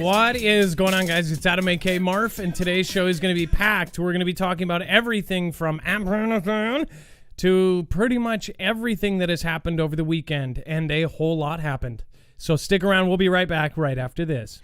What is going on, guys? It's Adam, a.k.a. Marf, and today's show is going to be packed. We're going to be talking about everything from Afghanistan to pretty much everything that has happened over the weekend, and a whole lot happened. So stick around. We'll be right back right after this.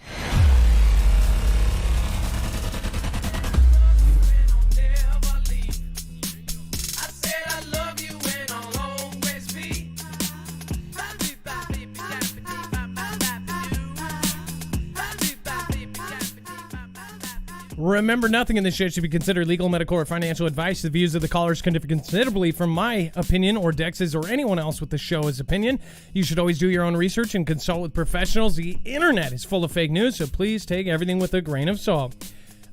Remember, nothing in this show should be considered legal, medical, or financial advice. The views of the callers can differ considerably from my opinion or Dex's or anyone else with the show's opinion. You should always do your own research and consult with professionals. The internet is full of fake news, so please take everything with a grain of salt.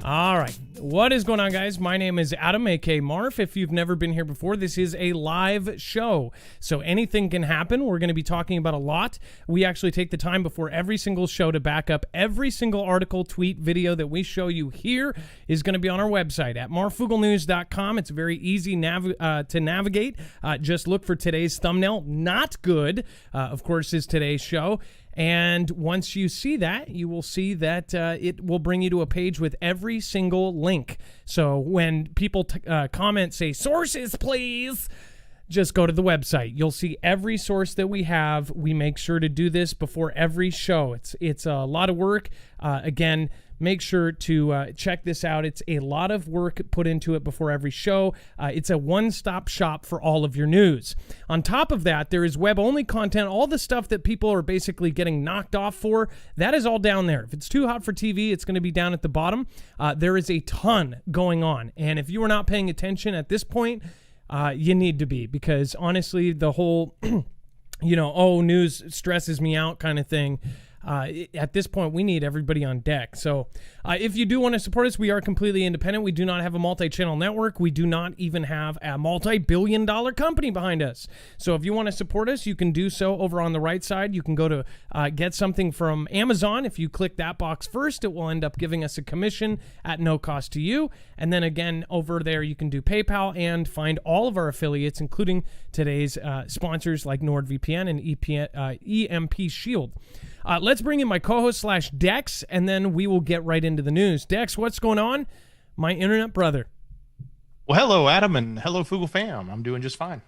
All right. What is going on, guys? My name is Adam, a.k.a. Marf. If you've never been here before, this is a live show, so anything can happen. We're going to be talking about a lot. We actually take the time before every single show to back up every single article, tweet, video that we show you here is going to be on our website at marfooglenews.com. It's very easy to navigate. Just look for today's thumbnail. Not good, of course, is today's show. And once you see that, you will see that it will bring you to a page with every single link. So when people comment, say, sources, please, just go to the website. You'll see every source that we have. We make sure to do this before every show. It's a lot of work. Again, make sure to check this out. It's a lot of work put into it before every show. It's a one-stop shop for all of your news. On top of that, there is web-only content. All the stuff that people are basically getting knocked off for, that is all down there. If it's too hot for TV, it's going to be down at the bottom. There is a ton going on. And if you are not paying attention at this point, you need to be, because honestly, the whole, news stresses me out kind of thing. At this point, we need everybody on deck. So if you do want to support us, we are completely independent. We do not have a multi-channel network. We do not even have a multi-billion-dollar company behind us. So if you want to support us, you can do so over on the right side. You can go to get something from Amazon. If you click that box first, it will end up giving us a commission at no cost to you. And then again, over there, you can do PayPal and find all of our affiliates, including today's sponsors like NordVPN and EMP Shield. Let's bring in my co-host / Dex, and then we will get right into the news. Dex, what's going on? My internet brother. Well, hello, Adam, and hello, Foogle fam. I'm doing just fine.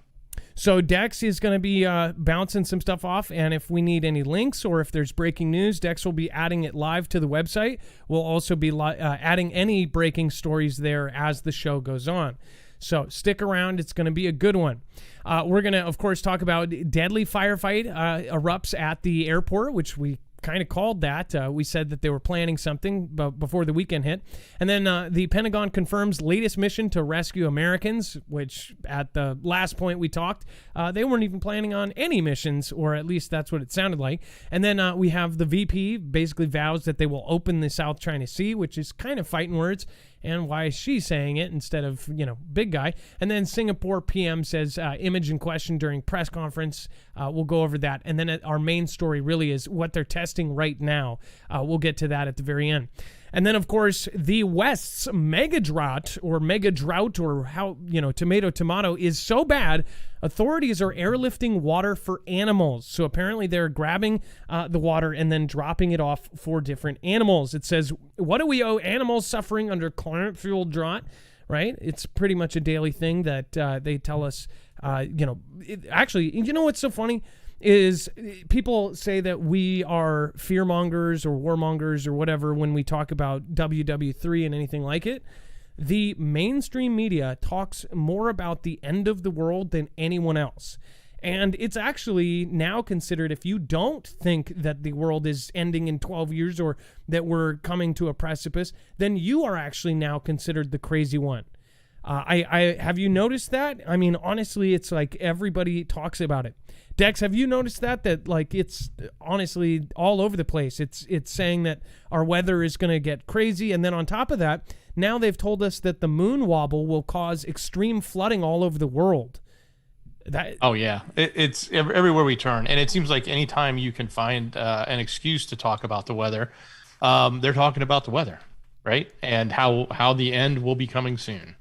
So Dex is going to be bouncing some stuff off, and if we need any links or if there's breaking news, Dex will be adding it live to the website. We'll also be adding any breaking stories there as the show goes on. So stick around. It's going to be a good one. We're going to, of course, talk about deadly firefight erupts at the airport, which we kind of called that. We said that they were planning something before the weekend hit. And then the Pentagon confirms latest mission to rescue Americans, which at the last point we talked, they weren't even planning on any missions, or at least that's what it sounded like. And then we have the VP basically vows that they will open the South China Sea, which is kind of fighting words. And why is she saying it instead of, big guy? And then Singapore PM says image in question during press conference. We'll go over that. And then our main story really is what they're testing right now. We'll get to that at the very end. And then, of course, the West's mega drought or how, tomato is so bad, authorities are airlifting water for animals. So apparently they're grabbing the water and then dropping it off for different animals. It says, what do we owe animals suffering under climate-fueled drought? Right? It's pretty much a daily thing that they tell us, actually, what's so funny? Is people say that we are fearmongers or warmongers or whatever when we talk about WW3 and anything like it. The mainstream media talks more about the end of the world than anyone else. And it's actually now considered, if you don't think that the world is ending in 12 years or that we're coming to a precipice, then you are actually now considered the crazy one. I have you noticed that? I mean, honestly, it's like everybody talks about it. Dex, have you noticed that like it's honestly all over the place? It's saying that our weather is going to get crazy, and then on top of that, now they've told us that the moon wobble will cause extreme flooding all over the world. It's everywhere we turn, and it seems like anytime you can find an excuse to talk about the weather, they're talking about the weather, right? And how the end will be coming soon.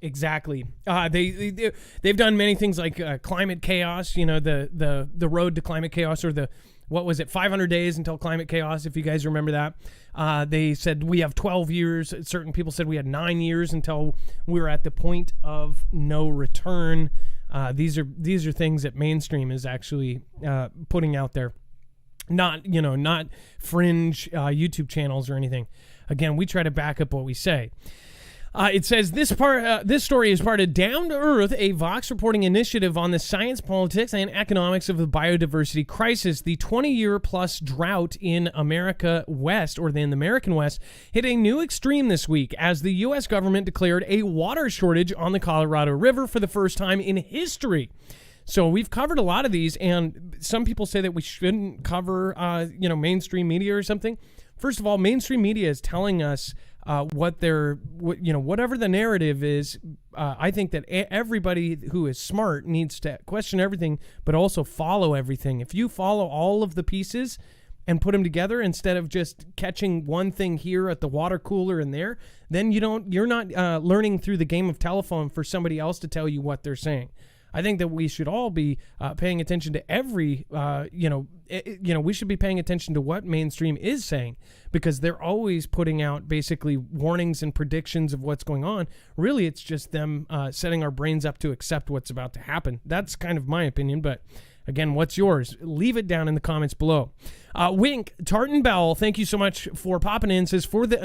Exactly. They've done many things like climate chaos. The road to climate chaos, or the what was it, 500 days until climate chaos, if you guys remember that. They said we have 12 years. Certain people said we had 9 years until we were at the point of no return. These are things that mainstream is actually putting out there. Not fringe YouTube channels or anything. Again, we try to back up what we say. It says this story is part of Down to Earth, a Vox reporting initiative on the science, politics, and economics of the biodiversity crisis. The 20-year-plus drought in America West, or in the American West, hit a new extreme this week as the U.S. government declared a water shortage on the Colorado River for the first time in history. So we've covered a lot of these, and some people say that we shouldn't cover, mainstream media or something. First of all, mainstream media is telling us whatever the narrative is. I think that everybody who is smart needs to question everything, but also follow everything. If you follow all of the pieces and put them together instead of just catching one thing here at the water cooler and there, then you're not learning through the game of telephone for somebody else to tell you what they're saying. I think that we should all be paying attention to every, we should be paying attention to what mainstream is saying, because they're always putting out basically warnings and predictions of what's going on. Really, it's just them setting our brains up to accept what's about to happen. That's kind of my opinion, but again, what's yours? Leave it down in the comments below. Wink, Tartan Bell, thank you so much for popping in. Says, for the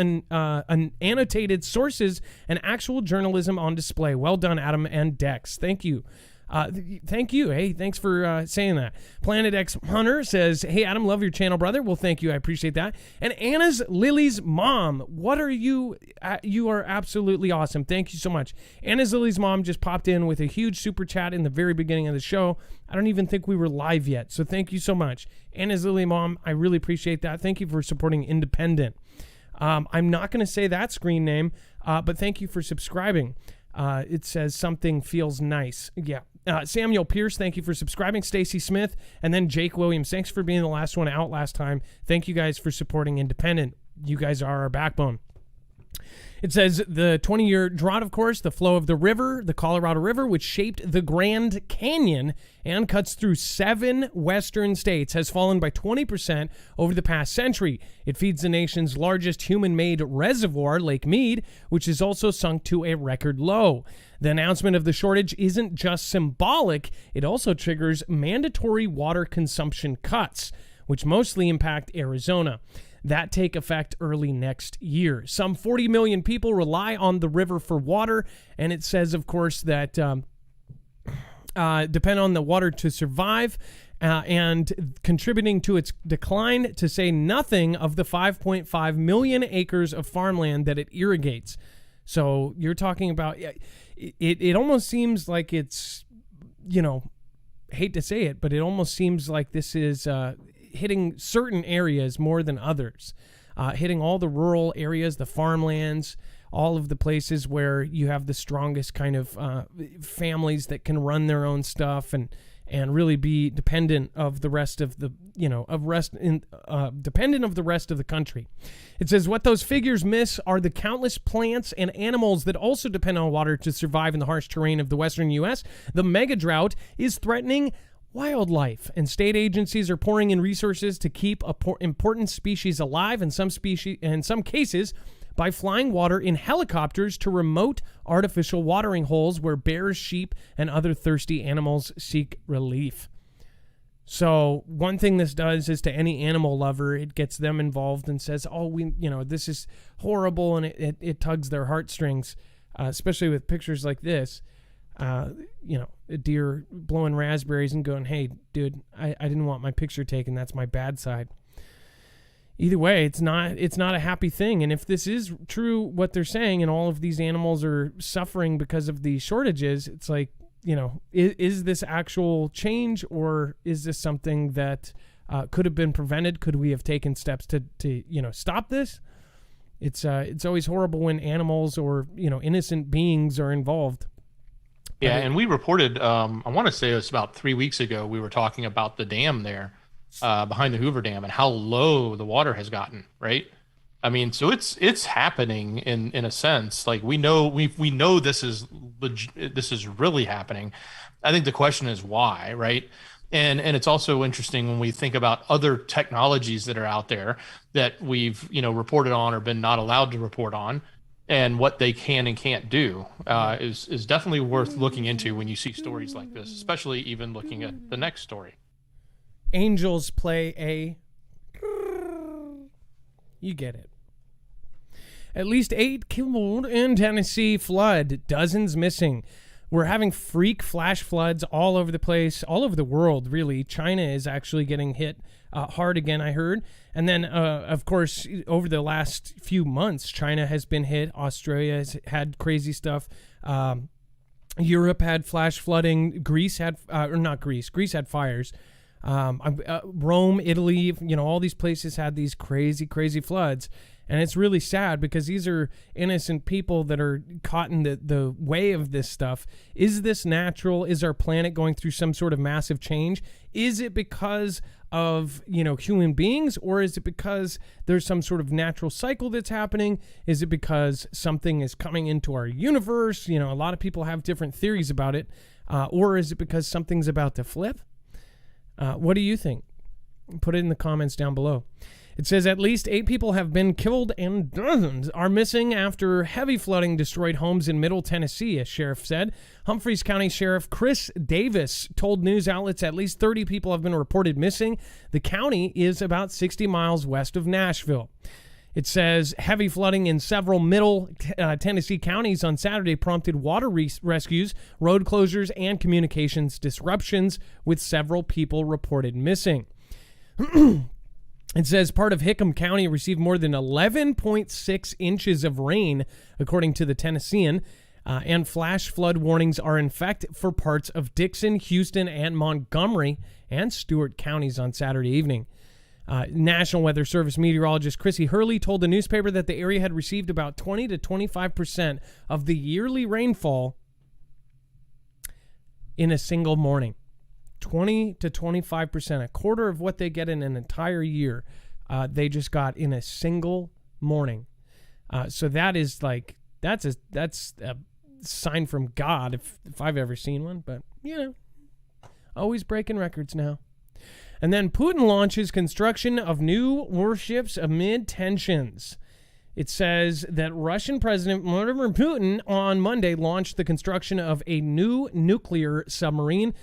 annotated sources and actual journalism on display. Well done, Adam and Dex. Thank you. Thank you. Hey, thanks for saying that. Planet X Hunter says, hey, Adam, love your channel, brother. Well, thank you. I appreciate that. And Anna's Lily's mom. What are you? You are absolutely awesome. Thank you so much. Anna's Lily's mom just popped in with a huge super chat in the very beginning of the show. I don't even think we were live yet. So thank you so much. Anna's Lily mom, I really appreciate that. Thank you for supporting independent. I'm not going to say that screen name, but thank you for subscribing. It says something feels nice. Yeah. Samuel Pierce, thank you for subscribing. Stacy Smith, and then Jake Williams. Thanks for being the last one out last time. Thank you guys for supporting independent. You guys are our backbone. It says the 20-year drought, of course, the flow of the river, the Colorado River, which shaped the Grand Canyon and cuts through 7 western states, has fallen by 20% over the past century. It feeds the nation's largest human-made reservoir, Lake Mead, which has also sunk to a record low. The announcement of the shortage isn't just symbolic, it also triggers mandatory water consumption cuts, which mostly impact Arizona. That take effect early next year. Some 40 million people rely on the river for water, and it says, of course, that depend on the water to survive, and contributing to its decline, to say nothing of the 5.5 million acres of farmland that it irrigates. So you're talking about, it almost seems like it's, hate to say it, but it almost seems like this is hitting certain areas more than others, hitting all the rural areas, the farmlands, all of the places where you have the strongest kind of families that can run their own stuff and really be dependent of the rest of the, dependent of the rest of the country. It says what those figures miss are the countless plants and animals that also depend on water to survive in the harsh terrain of the western U.S. The mega drought is threatening wildlife, and state agencies are pouring in resources to keep important species alive, in some cases by flying water in helicopters to remote artificial watering holes where bears, sheep, and other thirsty animals seek relief. So one thing this does is, to any animal lover, it gets them involved and says, oh, this is horrible, and it tugs their heartstrings, especially with pictures like this. A deer blowing raspberries and going, hey, dude, I didn't want my picture taken. That's my bad side. Either way, it's not a happy thing. And if this is true, what they're saying, and all of these animals are suffering because of the shortages, it's like, is this actual change, or is this something that could have been prevented? Could we have taken steps to stop this? It's always horrible when animals or, innocent beings are involved. Yeah, and we reported, I want to say it was about 3 weeks ago, we were talking about the dam there behind the Hoover Dam and how low the water has gotten, right? I mean, so it's happening in a sense. Like we know this is really happening. I think the question is why, right? And it's also interesting when we think about other technologies that are out there that we've, reported on or been not allowed to report on, and what they can and can't do is definitely worth looking into when you see stories like this, especially even looking at the next story. Angels play a... You get it. At least 8 killed in Tennessee flood, dozens missing. We're having freak flash floods all over the place, all over the world, really. China is actually getting hit hard again, I heard. And then, of course, over the last few months, China has been hit. Australia has had crazy stuff. Europe had flash flooding. Greece had, Greece had fires. Rome, Italy, all these places had these crazy, crazy floods. And it's really sad because these are innocent people that are caught in the way of this stuff. Is this natural? Is our planet going through some sort of massive change? Is it because of, human beings, or is it because there's some sort of natural cycle that's happening? Is it because something is coming into our universe? A lot of people have different theories about it. Or is it because something's about to flip? What do you think? Put it in the comments down below. It says at least 8 people have been killed and dozens are missing after heavy flooding destroyed homes in Middle Tennessee, a sheriff said. Humphreys County Sheriff Chris Davis told news outlets at least 30 people have been reported missing. The county is about 60 miles west of Nashville. It says heavy flooding in several Middle Tennessee counties on Saturday prompted water rescues, road closures, and communications disruptions, with several people reported missing. It says part of Hickam County received more than 11.6 inches of rain, according to the Tennessean, and flash flood warnings are in effect for parts of Dixon, Houston, and Montgomery and Stewart counties on Saturday evening. National Weather Service meteorologist Chrissy Hurley told the newspaper that the area had received about 20 to 25% of the yearly rainfall in a single morning. 20 to 25%, a quarter of what they get in an entire year, they just got in a single morning. So that is that's a sign from God if I've ever seen one. But always breaking records now. And then Putin launches construction of new warships amid tensions. It says that Russian President Vladimir Putin on Monday launched the construction of a new nuclear submarine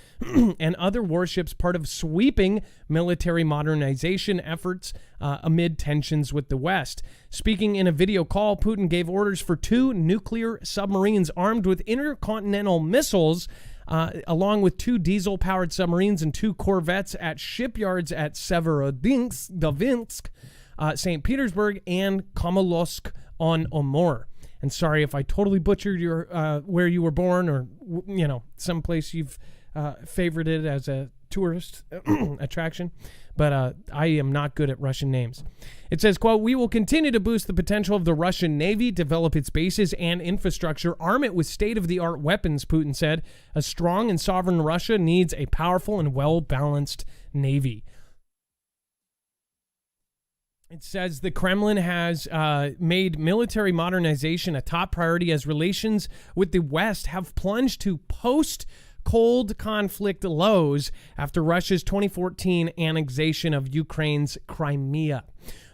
and other warships, part of sweeping military modernization efforts amid tensions with the West. Speaking in a video call, Putin gave orders for 2 nuclear submarines armed with intercontinental missiles, along with 2 diesel-powered submarines and 2 corvettes at shipyards at Severodvinsk, St. Petersburg, and Komolotsk on Amur. And sorry if I totally butchered your where you were born, or some place you've favorited as a tourist attraction. But I am not good at Russian names. It says, quote, "We will continue to boost the potential of the Russian Navy, develop its bases and infrastructure, arm it with state-of-the-art weapons," Putin said. "A strong and sovereign Russia needs a powerful and well-balanced Navy." It says the Kremlin has made military modernization a top priority as relations with the West have plunged to post-Cold Conflict lows after Russia's 2014 annexation of Ukraine's Crimea.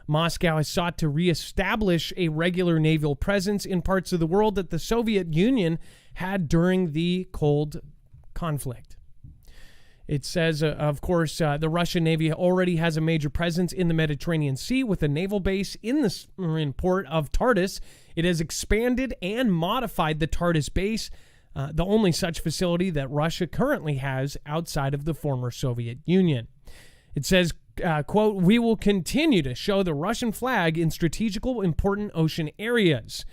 Moscow has sought to reestablish a regular naval presence in parts of the world that the Soviet Union had during the Cold Conflict. It says, of course, the Russian Navy already has a major presence in the Mediterranean Sea with a naval base in the marine port of Tartus. It has expanded and modified the Tartus base, the only such facility that Russia currently has outside of the former Soviet Union. It says, quote, "We will continue to show the Russian flag in strategically important ocean areas."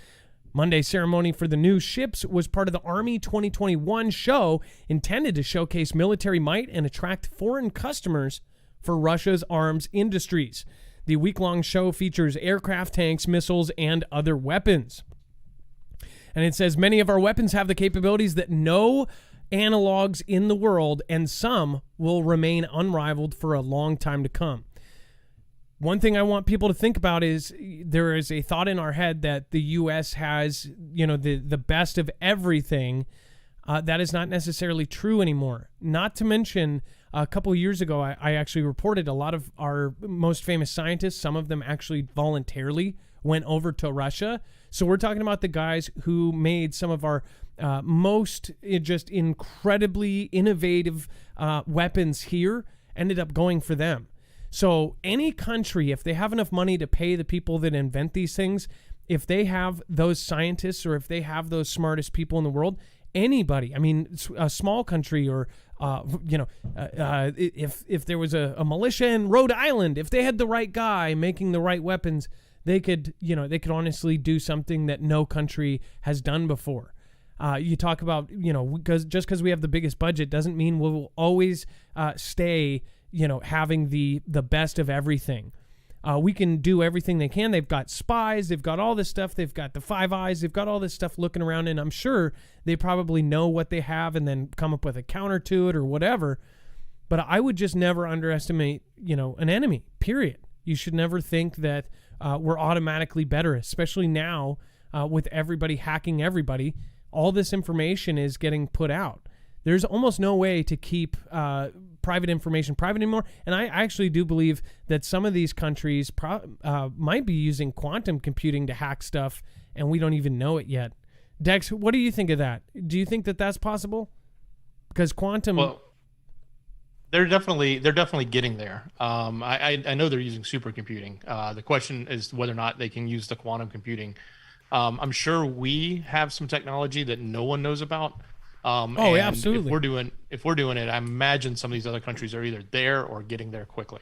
Monday's ceremony for the new ships was part of the Army 2021 show intended to showcase military might and attract foreign customers for Russia's arms industries. The week-long show features aircraft, tanks, missiles, and other weapons. And it says many of our weapons have the capabilities that no analogs in the world, and some will remain unrivaled for a long time to come. One thing I want people to think about is there is a thought in our head that the U.S. has, the best of everything. That is not necessarily true anymore. Not to mention A couple of years ago, I actually reported a lot of our most famous scientists, some of them actually voluntarily went over to Russia. So we're talking about the guys who made some of our most just incredibly innovative weapons here, ended up going for them. So any country, if they have enough money to pay the people that invent these things, if they have those scientists or if they have those smartest people in the world, anybody, I mean, a small country or, if there was a militia in Rhode Island, if they had the right guy making the right weapons, they could honestly do something that no country has done before. You talk about, because we have the biggest budget doesn't mean we'll always stay, having the best of everything. We can do everything they can. They've got spies. They've got all this stuff. They've got the Five Eyes. They've got all this stuff looking around, and I'm sure they probably know what they have and then come up with a counter to it or whatever. But I would just never underestimate, an enemy, period. You should never think that we're automatically better, especially now with everybody hacking everybody. All this information is getting put out. There's almost no way to keep private information private anymore. And I actually do believe that some of these countries might be using quantum computing to hack stuff, and we don't even know it yet. Dex, what do you think of that? Do you think that that's possible? Because quantum... Well, they're definitely getting there. I know they're using supercomputing. The question is whether or not they can use the quantum computing. I'm sure we have some technology that no one knows about. Yeah, absolutely. If we're doing it, I imagine some of these other countries are either there or getting there quickly.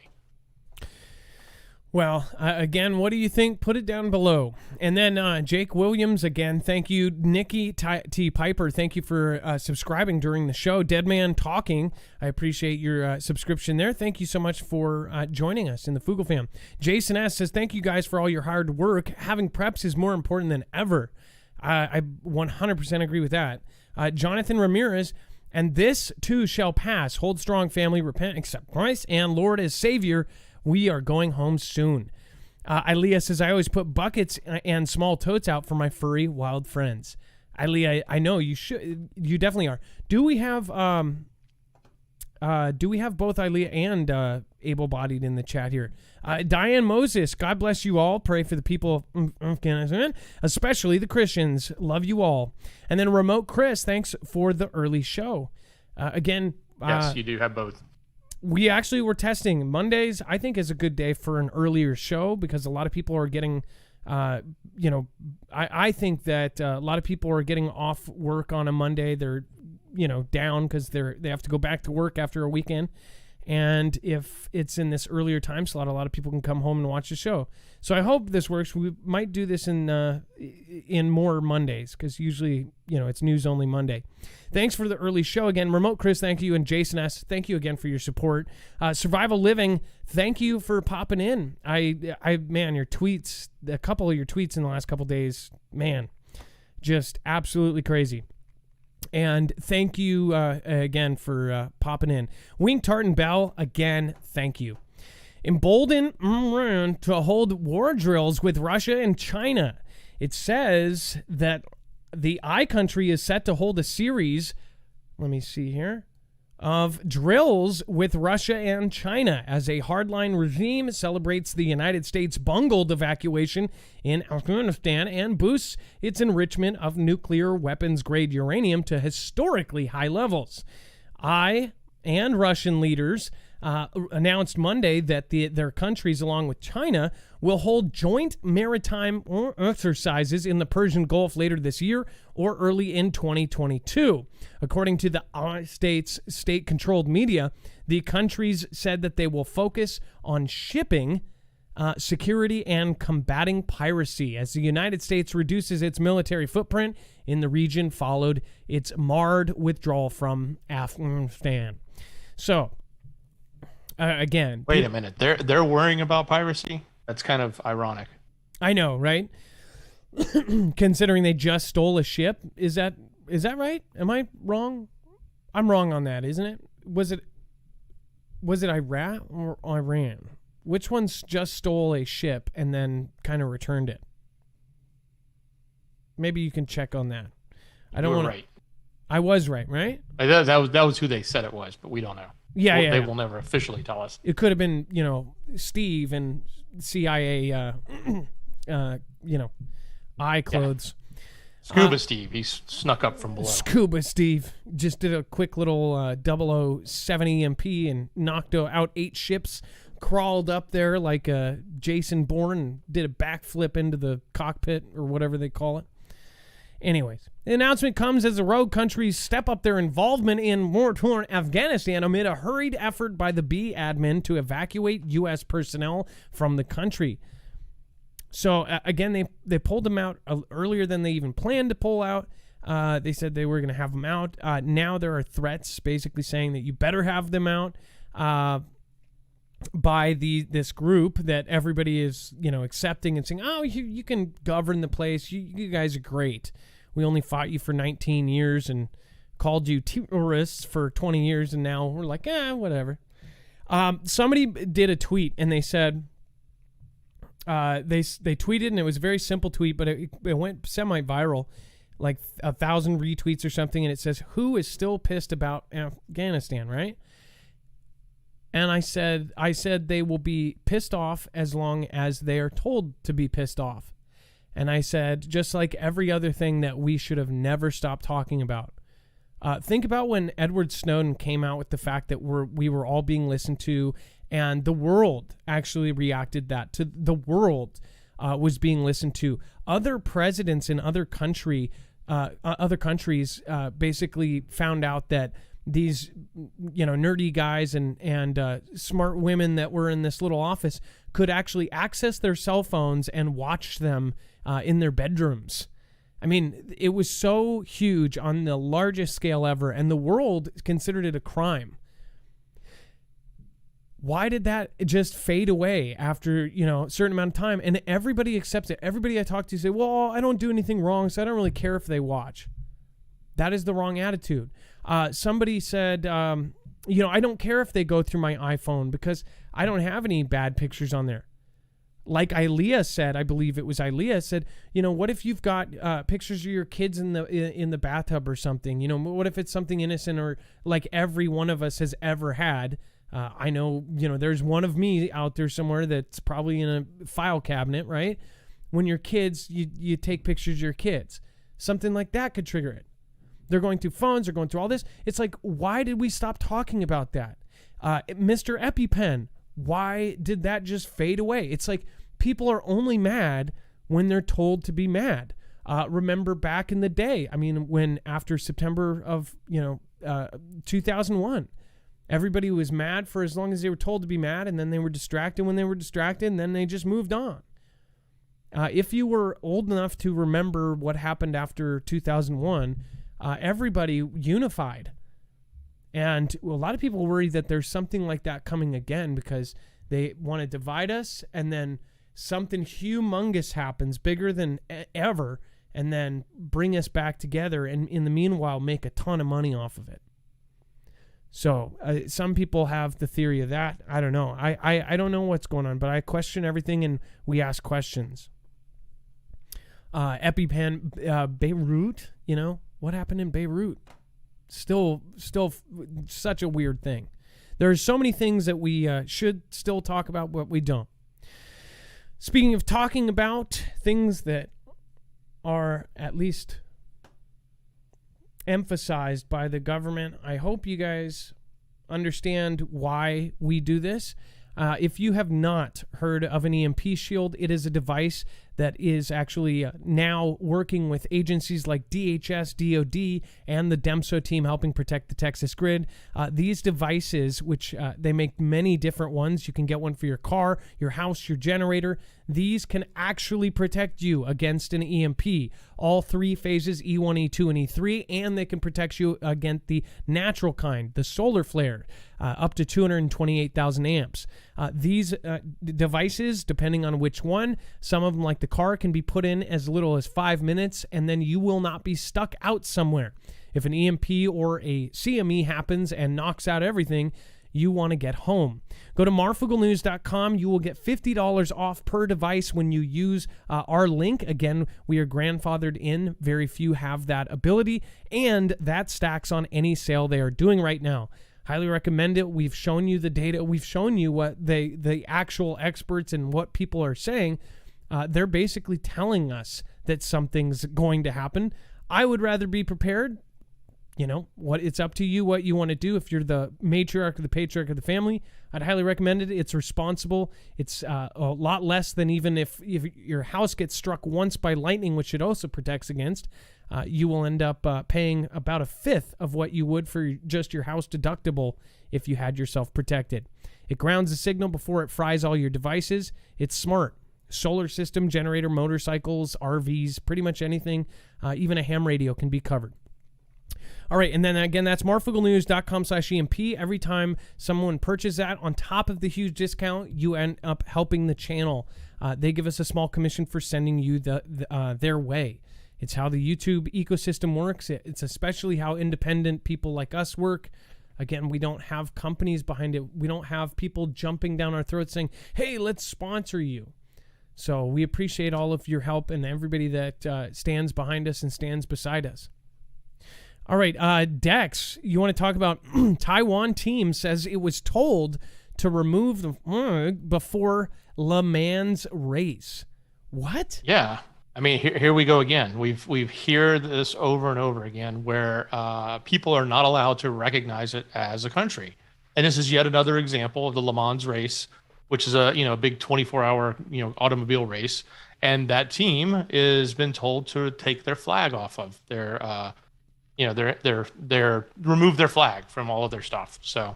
Well, again, what do you think? Put it down below. And then Jake Williams, again, thank you. Nikki T. Piper, thank you for subscribing during the show. Deadman Talking, I appreciate your subscription there. Thank you so much for joining us in the Foogle fam. Jason S. says, thank you guys for all your hard work. Having preps is more important than ever. I 100% agree with that. Jonathan Ramirez, and this too shall pass. Hold strong, family. Repent, accept Christ and Lord as Savior. We are going home soon. Ilea says, I always put buckets and small totes out for my furry wild friends. Ilea, I know you should. You definitely are. Do we have both Ilea and able-bodied in the chat here? Diane Moses, God bless you all. Pray for the people of Afghanistan, especially the Christians. Love you all. And then Remote Chris, thanks for the early show. Again, yes, you do have both. We actually were testing Mondays. I think is a good day for an earlier show because a lot of people are getting, I think that a lot of people are getting off work on a Monday. They're, down because they have to go back to work after a weekend. And if it's in this earlier time slot, a lot of people can come home and watch the show. So I hope this works. We might do this in more Mondays because usually, it's news only Monday. Thanks for the early show again. Remote Chris, thank you. And Jason S., thank you again for your support. Survival Living, thank you for popping in. Man, your tweets, a couple of your tweets in the last couple of days, man, just absolutely crazy. And thank you again for popping in. Wing Tartan Bell, again, thank you. Embolden Iran to hold war drills with Russia and China. It says that the I country is set to hold a series, let me see here, of drills with Russia and China as a hardline regime celebrates the United States' bungled evacuation in Afghanistan and boosts its enrichment of nuclear weapons-grade uranium to historically high levels. I and Russian leaders announced Monday that their countries, along with China, will hold joint maritime exercises in the Persian Gulf later this year or early in 2022. According to the state's state-controlled media, the countries said that they will focus on shipping, security, and combating piracy as the United States reduces its military footprint in the region followed its marred withdrawal from Afghanistan. So, again... Wait a minute. They're worrying about piracy? That's kind of ironic. I know, right? Considering they just stole a ship. Is that right? Am I wrong? I'm wrong on that, isn't it? Was it Iraq or Iran? Which ones just stole a ship and then kind of returned it? Maybe you can check on that. I don't want. Right. I was right? That was who they said it was, but we don't know. They will never officially tell us. It could have been, Steve and CIA, eye clothes. Yeah. Scuba Steve, he snuck up from below. Scuba Steve just did a quick little 007 EMP and knocked out 8 ships, crawled up there like Jason Bourne and did a backflip into the cockpit or whatever they call it. Anyways, the announcement comes as the rogue countries step up their involvement in war-torn Afghanistan amid a hurried effort by the B admin to evacuate U.S. personnel from the country. So, again, they pulled them out earlier than they even planned to pull out. They said they were going to have them out. Now there are threats basically saying that you better have them out by this group that everybody is, accepting and saying, oh, you can govern the place. You guys are great. We only fought you for 19 years and called you terrorists for 20 years, and now we're like, whatever. Somebody did a tweet, and they said... they tweeted, and it was a very simple tweet, but it went semi-viral, like 1,000 retweets or something, and it says, who is still pissed about Afghanistan, right? And I said they will be pissed off as long as they are told to be pissed off. And I said, just like every other thing that we should have never stopped talking about. Think about when Edward Snowden came out with the fact that we were all being listened to, and the world actually reacted to the world was being listened to. Other presidents in other countries basically found out that these nerdy guys and smart women that were in this little office could actually access their cell phones and watch them in their bedrooms. I mean, it was so huge on the largest scale ever, and the world considered it a crime. Why did that just fade away after, a certain amount of time? And everybody accepts it. Everybody I talk to say, well, I don't do anything wrong, so I don't really care if they watch. That is the wrong attitude. Somebody said, I don't care if they go through my iPhone because I don't have any bad pictures on there. Like Ilea said, I believe it was Ilea said, what if you've got pictures of your kids in the bathtub or something? What if it's something innocent or like every one of us has ever had? I know, there's one of me out there somewhere that's probably in a file cabinet, right? When your kids, you take pictures of your kids. Something like that could trigger it. They're going through phones, they're going through all this. It's like, why did we stop talking about that? Mr. EpiPen, why did that just fade away? It's like people are only mad when they're told to be mad. Remember back in the day, when after September of, 2001, everybody was mad for as long as they were told to be mad, and then they were distracted when they were distracted, and then they just moved on. If you were old enough to remember what happened after 2001, everybody unified. And a lot of people worry that there's something like that coming again because they want to divide us, and then something humongous happens, bigger than ever, and then bring us back together, and in the meanwhile make a ton of money off of it. So some people have the theory of that. I don't know. I don't know what's going on, but I question everything, and we ask questions. EpiPen, Beirut, what happened in Beirut? Still such a weird thing. There's so many things that we should still talk about, but we don't. Speaking of talking about things that are at least emphasized by the government, I hope you guys understand why we do this. If you have not heard of an EMP Shield, it is a device that is actually now working with agencies like DHS, DOD, and the DEMSO team helping protect the Texas grid. These devices, which they make many different ones. You can get one for your car, your house, your generator. These can actually protect you against an EMP. All 3 phases, E1, E2, and E3, and they can protect you against the natural kind, the solar flare, up to 228,000 amps. These devices, depending on which one, some of them like the car can be put in as little as 5 minutes, and then you will not be stuck out somewhere. If an EMP or a CME happens and knocks out everything, you want to get home. Go to marfooglenews.com. You will get $50 off per device when you use our link. Again, we are grandfathered in. Very few have that ability, and that stacks on any sale they are doing right now. Highly recommend it. We've shown you the data. We've shown you what the actual experts and what people are saying. They're basically telling us that something's going to happen. I would rather be prepared. It's up to you what you want to do. If you're the matriarch or the patriarch of the family, I'd highly recommend it. It's responsible. It's a lot less than even if your house gets struck once by lightning, which it also protects against. You will end up paying about a fifth of what you would for just your house deductible if you had yourself protected. It grounds the signal before it fries all your devices. It's smart. Solar system, generator, motorcycles, RVs, pretty much anything, even a ham radio can be covered. All right, and then again, that's marfooglenews.com/EMP. Every time someone purchases that, on top of the huge discount, you end up helping the channel. They give us a small commission for sending you their way. It's how the YouTube ecosystem works. It's especially how independent people like us work. Again, we don't have companies behind it. We don't have people jumping down our throats saying, hey, let's sponsor you. So we appreciate all of your help and everybody that stands behind us and stands beside us. All right, Dex, you want to talk about Taiwan team says it was told to remove the before Le Mans race. What? Yeah. I mean, here we go again. We've heard this over and over again where people are not allowed to recognize it as a country. And this is yet another example of the Le Mans race, which is a big 24-hour automobile race, and that team has been told to take their flag off of their remove their flag from all of their stuff. So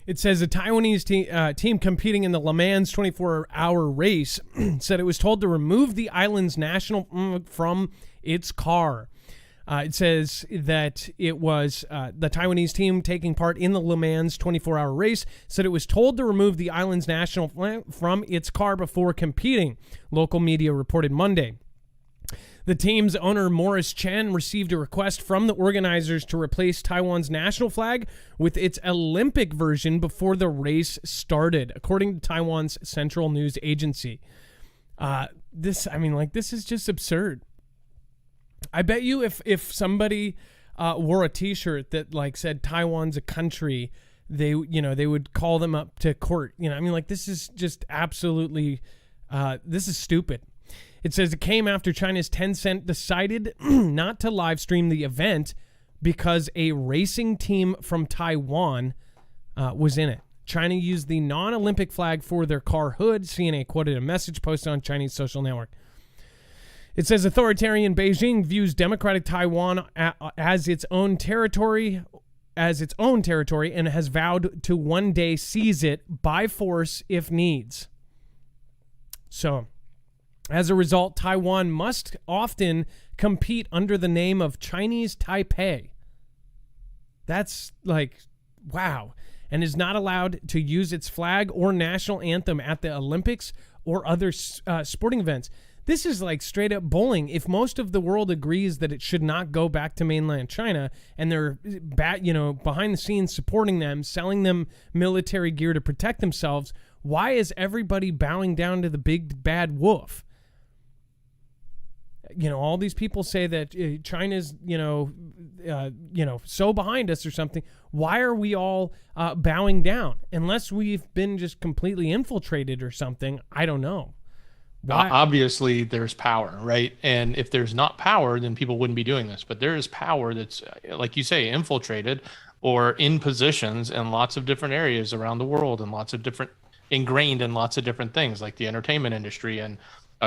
it says a Taiwanese team competing in the Le Mans 24-hour race said it was told to remove the island's national from its car. It says that it was the Taiwanese team taking part in the Le Mans 24-hour race said it was told to remove the island's national flag from its car before competing, local media reported Monday. The team's owner, Morris Chen, received a request from the organizers to replace Taiwan's national flag with its Olympic version before the race started, according to Taiwan's central news agency. This is just absurd. I bet you if somebody wore a T-shirt that said Taiwan's a country, they would call them up to court. This is just absolutely this is stupid. It says it came after China's Tencent decided not to live stream the event because a racing team from Taiwan was in it. China used the non-Olympic flag for their car hood. CNA quoted a message posted on Chinese social network. It says authoritarian Beijing views democratic Taiwan as its own territory, and has vowed to one day seize it by force if needs. So, as a result, Taiwan must often compete under the name of Chinese Taipei. That's wow. And is not allowed to use its flag or national anthem at the Olympics or other sporting events. This is straight up bullying. If most of the world agrees that it should not go back to mainland China, and they're behind the scenes supporting them, selling them military gear to protect themselves, why is everybody bowing down to the big bad wolf? All these people say that China's, so behind us or something. Why are we all bowing down? Unless we've been just completely infiltrated or something. I don't know. Obviously, there's power, right? And if there's not power, then people wouldn't be doing this. But there is power that's, like you say, infiltrated or in positions in lots of different areas around the world, and ingrained in lots of different things, like the entertainment industry and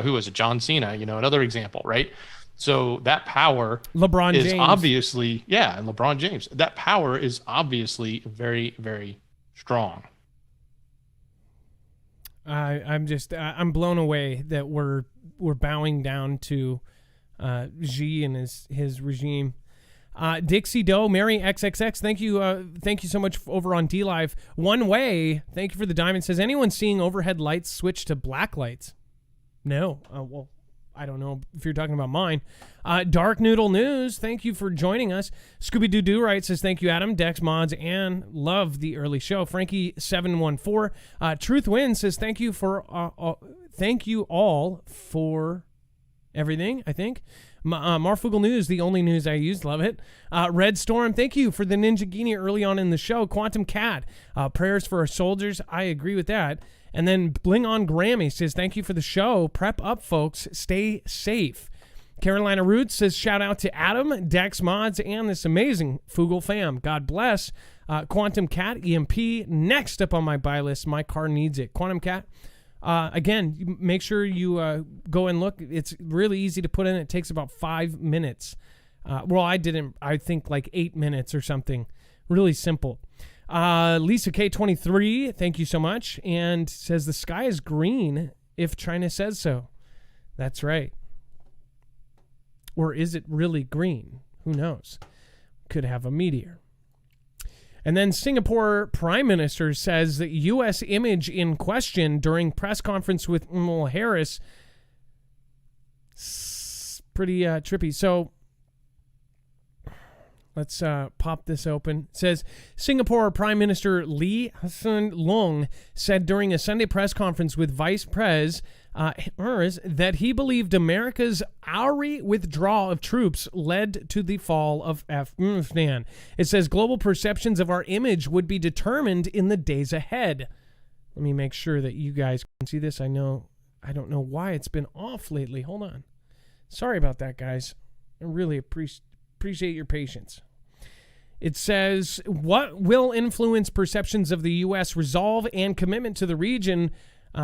who was it? John Cena, another example, right? So that power LeBron is James. Obviously, and LeBron James. That power is obviously very, very strong. I'm blown away that we're bowing down to Xi and his regime. Dixie Doe, Mary XXX, thank you so much over on DLive. One Way, thank you for the diamond, says, anyone seeing overhead lights switch to black lights? No. Well, I don't know if you're talking about mine. Dark Noodle News, thank you for joining us. Scooby Doo Doo Right says, thank you, Adam, Dex, Mods, and love the early show. Frankie714, Truth Wins says, thank you all for everything, I think. Marfoogle News, the only news I use. Love it. Red Storm, thank you for the Ninja Guinea early on in the show. Quantum Cat, prayers for our soldiers. I agree with that. And then Bling on Grammy says, thank you for the show. Prep up, folks. Stay safe. Carolina Roots says, shout out to Adam, Dex Mods, and this amazing Foogle fam. God bless. Quantum Cat, EMP, next up on my buy list. My car needs it. Quantum Cat, again, make sure you go and look. It's really easy to put in. It takes about 5 minutes. I think like 8 minutes or something. Really simple. Lisa K23, thank you so much. And says the sky is green if China says so. That's right. Or is it really green? Who knows? Could have a meteor. And then Singapore Prime Minister says that U.S. image in question during press conference with Harris. Pretty trippy. So let's pop this open. It says Singapore Prime Minister Lee Hsien Loong said during a Sunday press conference with Vice Pres that he believed America's hourly withdrawal of troops led to the fall of Afghanistan. It says global perceptions of our image would be determined in the days ahead. Let me make sure that you guys can see this. I don't know why it's been off lately. Hold on. Sorry about that, guys. I really appreciate your patience. It says, what will influence perceptions of the U.S. resolve and commitment to the region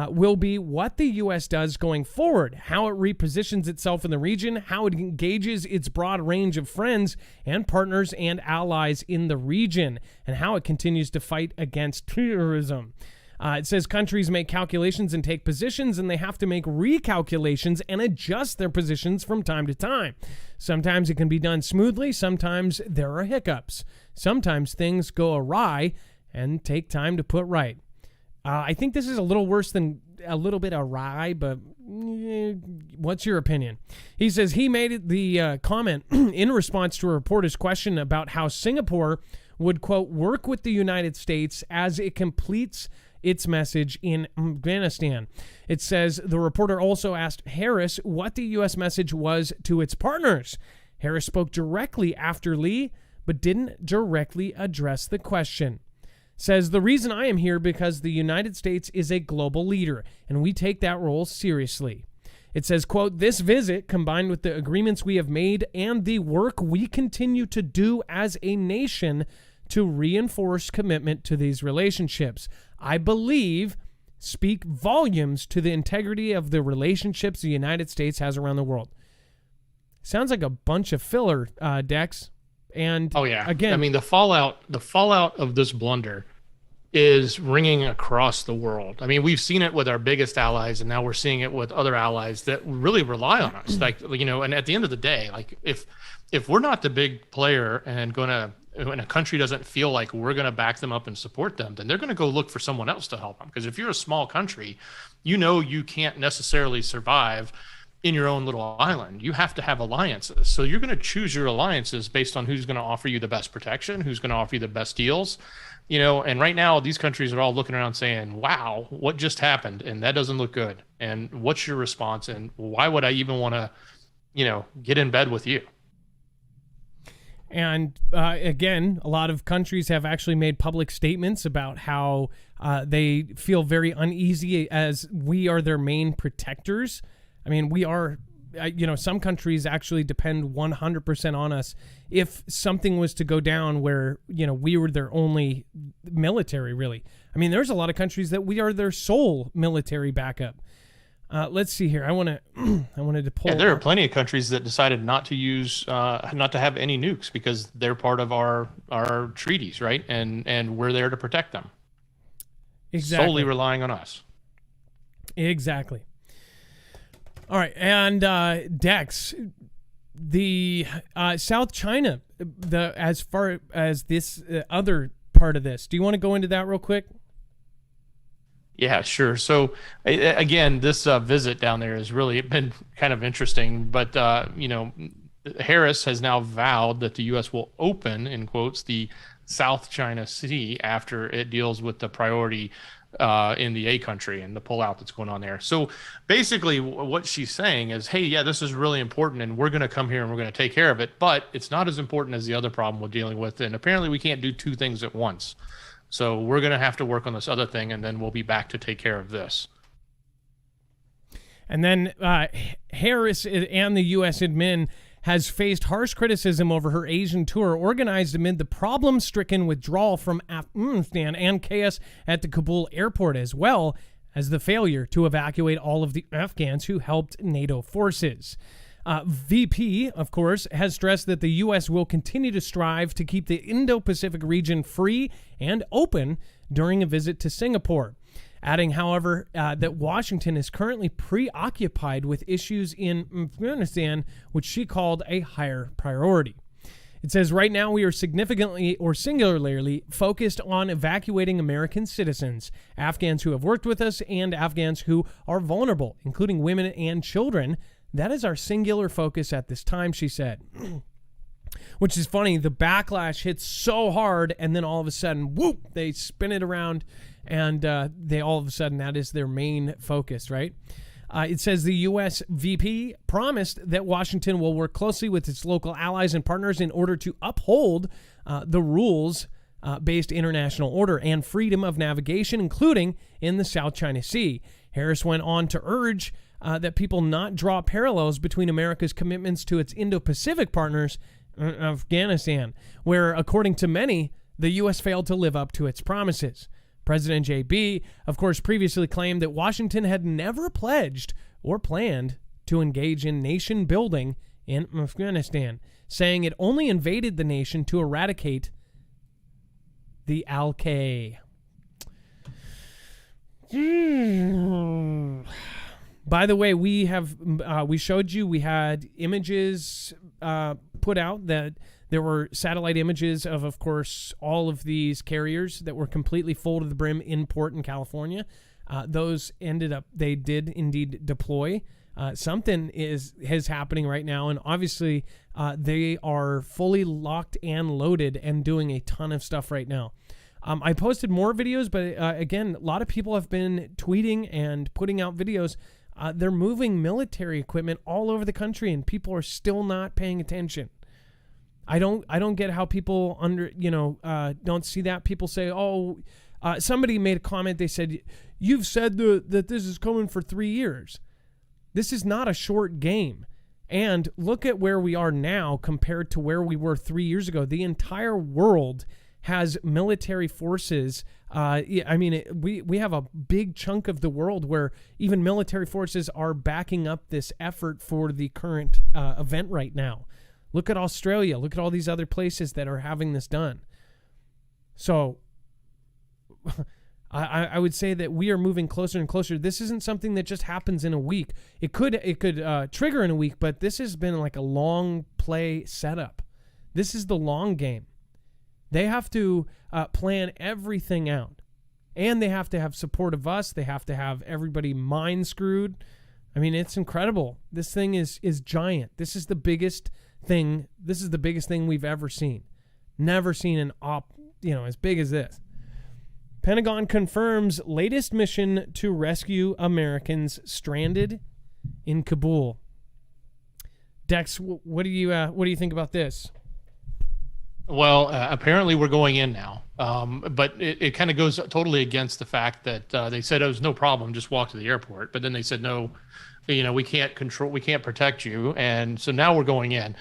will be what the U.S. does going forward, how it repositions itself in the region, how it engages its broad range of friends and partners and allies in the region, and how it continues to fight against terrorism. It says countries make calculations and take positions, and they have to make recalculations and adjust their positions from time to time. Sometimes it can be done smoothly. Sometimes there are hiccups. Sometimes things go awry and take time to put right. I think this is a little worse than a little bit awry, but what's your opinion? He says he made the comment in response to a reporter's question about how Singapore would, quote, work with the United States as it completes its message in Afghanistan. It says the reporter also asked Harris what the U.S. message was to its partners. Harris spoke directly after Lee, but didn't directly address the question. Says the reason I am here because the United States is a global leader, and we take that role seriously. It says, quote, this visit, combined with the agreements we have made and the work we continue to do as a nation to reinforce commitment to these relationships, I believe speak volumes to the integrity of the relationships the United States has around the world. Sounds like a bunch of filler, Dex. And oh yeah, again, I mean the fallout of this blunder is ringing across the world. I mean, we've seen it with our biggest allies, and now we're seeing it with other allies that really rely on us. Like, you know, and at the end of the day, like if we're not the big player and when a country doesn't feel like we're gonna back them up and support them, then they're gonna go look for someone else to help them. Because if you're a small country, you know you can't necessarily survive in your own little island. You have to have alliances. So you're going to choose your alliances based on who's going to offer you the best protection, who's going to offer you the best deals, you know. And right now these countries are all looking around saying, wow, what just happened? And that doesn't look good. And what's your response? And why would I even want to, you know, get in bed with you? And again, a lot of countries have actually made public statements about how they feel very uneasy as we are their main protectors. I mean, we are, you know, some countries actually depend 100% on us. If something was to go down where, you know, we were their only military, really. I mean, there's a lot of countries that we are their sole military backup. Let's see here. I wanted to pull. Yeah, there are plenty of countries that decided not to use, not to have any nukes because they're part of our treaties, right? And we're there to protect them. Exactly. Solely relying on us. Exactly. All right, and Dex, the South China, as far as this other part of this, do you want to go into that real quick? Yeah, sure. So again, this visit down there has really been kind of interesting, but you know, Harris has now vowed that the U.S. will open, in quotes, the South China Sea after it deals with the priority in the A country and the pullout that's going on there. So basically, what she's saying is, hey, yeah, this is really important, and we're going to come here and we're going to take care of it, but it's not as important as the other problem we're dealing with, and apparently we can't do two things at once. So we're going to have to work on this other thing, and then we'll be back to take care of this. And then Harris and the U.S. admin has faced harsh criticism over her Asian tour, organized amid the problem-stricken withdrawal from Afghanistan and chaos at the Kabul airport, as well as the failure to evacuate all of the Afghans who helped NATO forces. VP, of course, has stressed that the U.S. will continue to strive to keep the Indo-Pacific region free and open during a visit to Singapore. Adding, however, that Washington is currently preoccupied with issues in Afghanistan, which she called a higher priority. It says, right now we are significantly or singularly focused on evacuating American citizens, Afghans who have worked with us, and Afghans who are vulnerable, including women and children. That is our singular focus at this time, she said. Which is funny, the backlash hits so hard, and then all of a sudden, whoop, they spin it around, and they all of a sudden, that is their main focus, right? It says the U.S. VP promised that Washington will work closely with its local allies and partners in order to uphold the rules-based international order and freedom of navigation, including in the South China Sea. Harris went on to urge that people not draw parallels between America's commitments to its Indo-Pacific partners and Afghanistan, where, according to many, the U.S. failed to live up to its promises. President JB, of course, previously claimed that Washington had never pledged or planned to engage in nation building in Afghanistan, saying it only invaded the nation to eradicate the Al-Qaeda. By the way, we showed you, we had images put out that there were satellite images of course, all of these carriers that were completely full to the brim in port in California. Those they did indeed deploy. Something is happening right now, and obviously they are fully locked and loaded and doing a ton of stuff right now. I posted more videos, but again, a lot of people have been tweeting and putting out videos. They're moving military equipment all over the country, and people are still not paying attention. I don't get how people don't see that. People say, somebody made a comment. They said, you've said that this is coming for 3 years. This is not a short game. And look at where we are now compared to where we were 3 years ago. The entire world has military forces. We have a big chunk of the world where even military forces are backing up this effort for the current event right now. Look at Australia. Look at all these other places that are having this done. So I would say that we are moving closer and closer. This isn't something that just happens in a week. It could trigger in a week, but this has been like a long play setup. This is the long game. They have to plan everything out, and they have to have support of us. They have to have everybody mind screwed. I mean, it's incredible. This thing is giant. This is the biggest thing. This is the biggest thing we've ever seen. Never seen an as big as this. Pentagon confirms latest mission to rescue Americans stranded in Kabul. Dex, what do you think about this? Well, apparently we're going in now, but it kind of goes totally against the fact that they said it was no problem, just walk to the airport. But then they said, no, we can't protect you. And so now we're going in,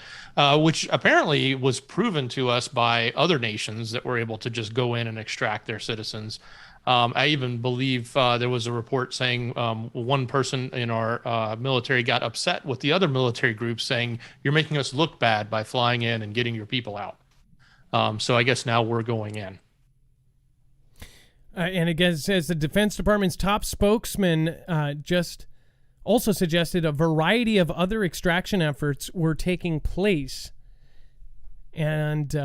which apparently was proven to us by other nations that were able to just go in and extract their citizens. I even believe there was a report saying one person in our military got upset with the other military groups saying, you're making us look bad by flying in and getting your people out. So I guess now we're going in. And again, it says the Defense Department's top spokesman just also suggested a variety of other extraction efforts were taking place. And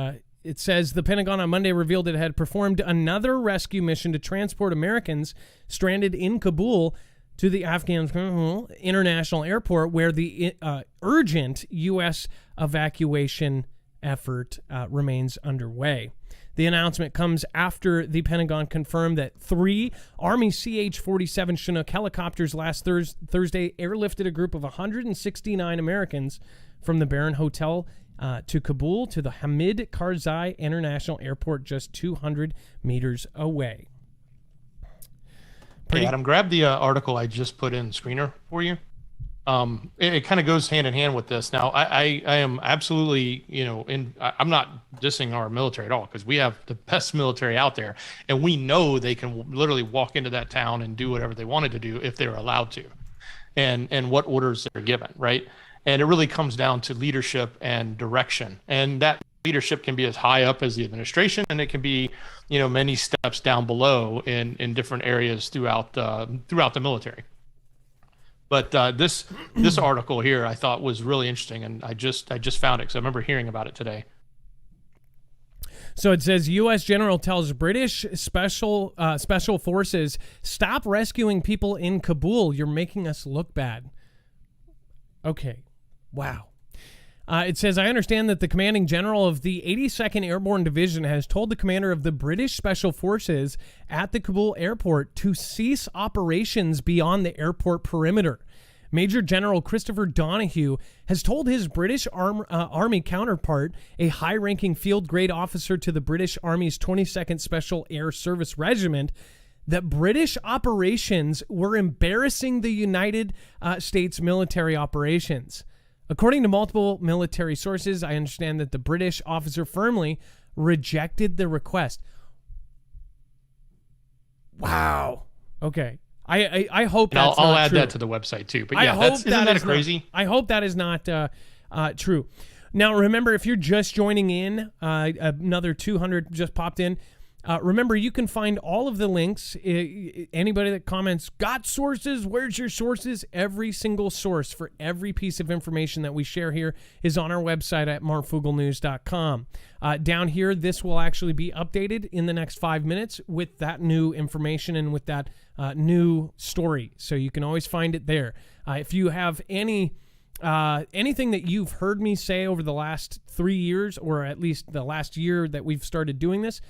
it says the Pentagon on Monday revealed it had performed another rescue mission to transport Americans stranded in Kabul to the Afghan International Airport, where the urgent U.S. evacuation effort remains underway. The announcement comes after the Pentagon confirmed that 3 Army CH-47 Chinook helicopters last Thursday airlifted a group of 169 Americans from the Barron Hotel to Kabul to the Hamid Karzai International Airport just 200 meters away. Hey, Adam, grab the article I just put in screener for you. It kind of goes hand in hand with this. Now, I am absolutely, I'm not dissing our military at all, because we have the best military out there, and we know they can literally walk into that town and do whatever they wanted to do if they were allowed to, and what orders they're given, right? And it really comes down to leadership and direction, and that leadership can be as high up as the administration, and it can be, many steps down below in different areas throughout the military. But this article here I thought was really interesting, and I just found it because I remember hearing about it today. So it says U.S. general tells British special forces, stop rescuing people in Kabul. You're making us look bad. Okay. Wow. It says, I understand that the commanding general of the 82nd Airborne Division has told the commander of the British Special Forces at the Kabul airport to cease operations beyond the airport perimeter. Major General Christopher Donahue has told his British Army counterpart, a high-ranking field-grade officer to the British Army's 22nd Special Air Service Regiment, that British operations were embarrassing the United States military operations. According to multiple military sources, I understand that the British officer firmly rejected the request. Wow. Okay. I hope that's I'll not add true. that to the website too. But yeah, isn't that crazy? I hope that is not true. Now, remember, if you're just joining in, another 200 just popped in. Remember, you can find all of the links. Anybody that comments, got sources, where's your sources? Every single source for every piece of information that we share here is on our website at marfooglenews.com. Down here, this will actually be updated in the next 5 minutes with that new information and with that new story. So you can always find it there. If you have anything that you've heard me say over the last 3 years, or at least the last year that we've started doing this,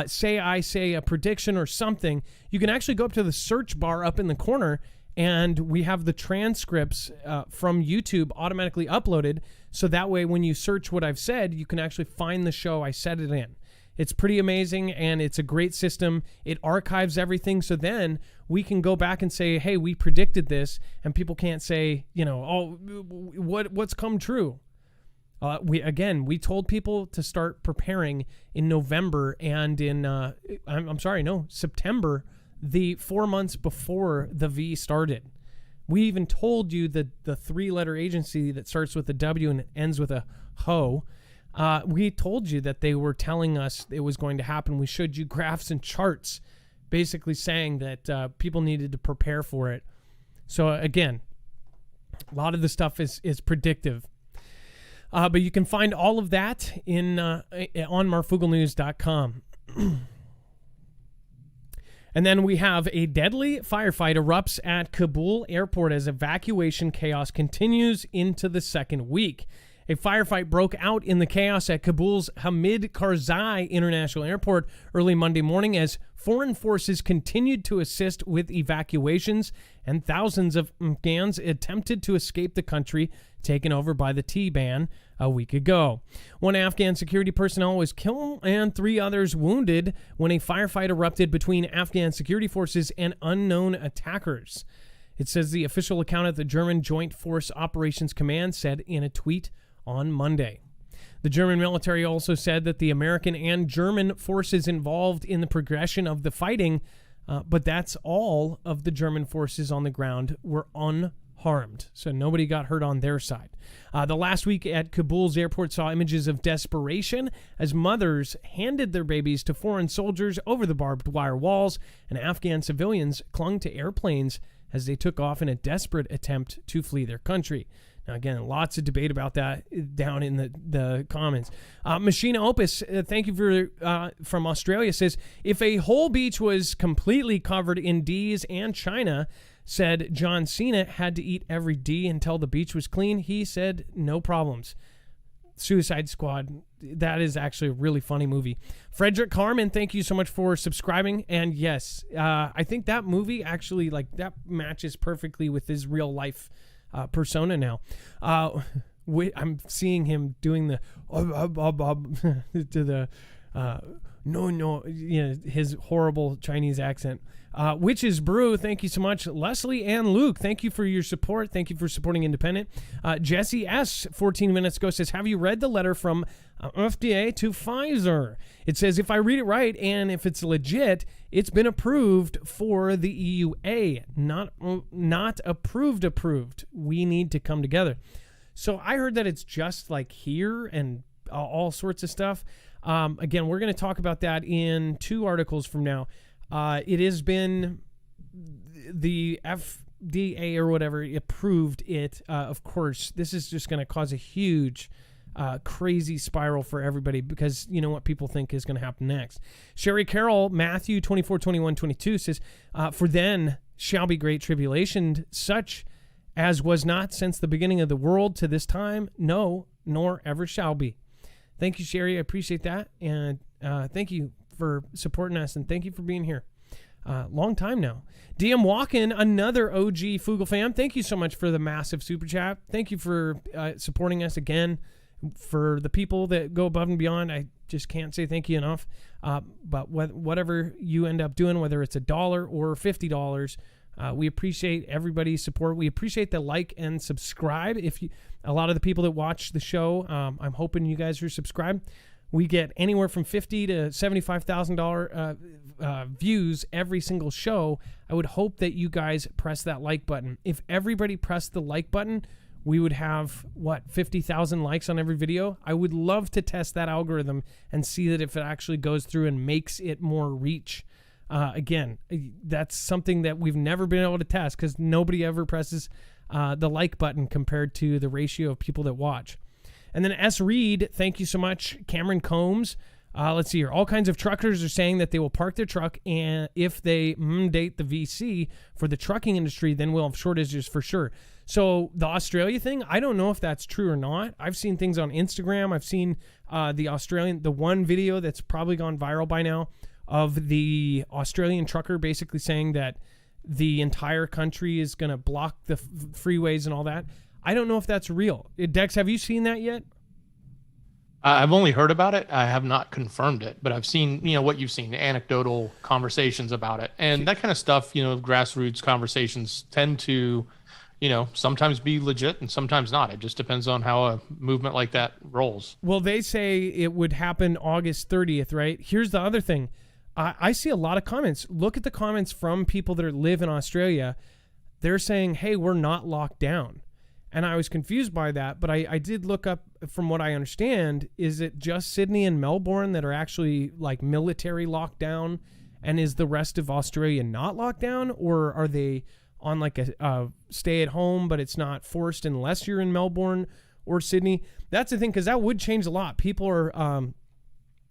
say I say a prediction or something, you can actually go up to the search bar up in the corner, and we have the transcripts from YouTube automatically uploaded, so that way when you search what I've said, you can actually find the show I said it in. It's pretty amazing, and it's a great system. It archives everything, so then we can go back and say, hey, we predicted this, and people can't say, what's come true. We told people to start preparing in November and in, September, the 4 months before the V started. We even told you that the 3-letter agency that starts with a W and ends with a HO, we told you that they were telling us it was going to happen. We showed you graphs and charts basically saying that people needed to prepare for it. So again, a lot of the stuff is predictive. But you can find all of that on marfooglenews.com. And then we have a deadly firefight erupts at Kabul airport as evacuation chaos continues into the second week. A firefight broke out in the chaos at Kabul's Hamid Karzai International Airport early Monday morning as foreign forces continued to assist with evacuations, and thousands of Afghans attempted to escape the country taken over by the Taliban a week ago. One Afghan security personnel was killed and 3 others wounded when a firefight erupted between Afghan security forces and unknown attackers. It says the official account of the German Joint Force Operations Command said in a tweet on Monday. The German military also said that the American and German forces involved in the progression of the fighting, but that's all of the German forces on the ground were unharmed, so nobody got hurt on their side. The last week at Kabul's airport saw images of desperation as mothers handed their babies to foreign soldiers over the barbed wire walls, and Afghan civilians clung to airplanes as they took off in a desperate attempt to flee their country. Now, again, lots of debate about that down in the comments. Machina Opus, thank you from Australia, says, if a whole beach was completely covered in D's and China, said John Cena had to eat every D until the beach was clean, he said no problems. Suicide Squad. That is actually a really funny movie. Frederick Carmen, thank you so much for subscribing. And yes, I think that movie actually, like, that matches perfectly with his real life persona now. I'm seeing him doing the to the no, his horrible Chinese accent. Witches Brew, thank you so much. Leslie and Luke, thank you for your support. Thank you for supporting Independent. Jesse S, 14 minutes ago, says, have you read the letter from FDA to Pfizer? It says, if I read it right and if it's legit, it's been approved for the EUA, not approved. We need to come together. So I heard that it's just like here and all sorts of stuff. Again, we're going to talk about that in 2 articles from now. It has been the FDA or whatever approved it. Of course, this is just going to cause a huge, crazy spiral for everybody because you know what people think is going to happen next. Sherry Carroll, Matthew 24:21-22 says, for then shall be great tribulation, such as was not since the beginning of the world to this time, no, nor ever shall be. Thank you, Sherry. I appreciate that. And thank you for supporting us. And thank you for being here. Long time now. DM Walken, another OG Foogle fan. Thank you so much for the massive super chat. Thank you for supporting us again. For the people that go above and beyond, I just can't say thank you enough. But whatever you end up doing, whether it's $1 or $50, we appreciate everybody's support. We appreciate the like and subscribe. A lot of the people that watch the show, I'm hoping you guys are subscribed. We get anywhere from $50,000 to $75,000 views every single show. I would hope that you guys press that like button. If everybody pressed the like button, we would have 50,000 likes on every video. I would love to test that algorithm and see that if it actually goes through and makes it more reach. Again, that's something that we've never been able to test because nobody ever presses the like button compared to the ratio of people that watch. And then S. Reed, thank you so much. Cameron Combs, let's see here. All kinds of truckers are saying that they will park their truck, and if they mandate the VC for the trucking industry, then we'll have shortages for sure. So the Australia thing, I don't know if that's true or not. I've seen things on Instagram. I've seen the one video that's probably gone viral by now of the Australian trucker basically saying that the entire country is going to block the freeways and all that. I don't know if that's real. Dex, have you seen that yet? I've only heard about it. I have not confirmed it, but I've seen, what you've seen, anecdotal conversations about it. And that kind of stuff, grassroots conversations tend to, sometimes be legit and sometimes not. It just depends on how a movement like that rolls. Well, they say it would happen August 30th, right? Here's the other thing. I see a lot of comments. Look at the comments from people that live in Australia. They're saying, hey, we're not locked down. And I was confused by that, but I did look up, from what I understand, is it just Sydney and Melbourne that are actually like military lockdown, and is the rest of Australia not locked down, or are they on like a stay at home, but it's not forced unless you're in Melbourne or Sydney? That's the thing, because that would change a lot. People are,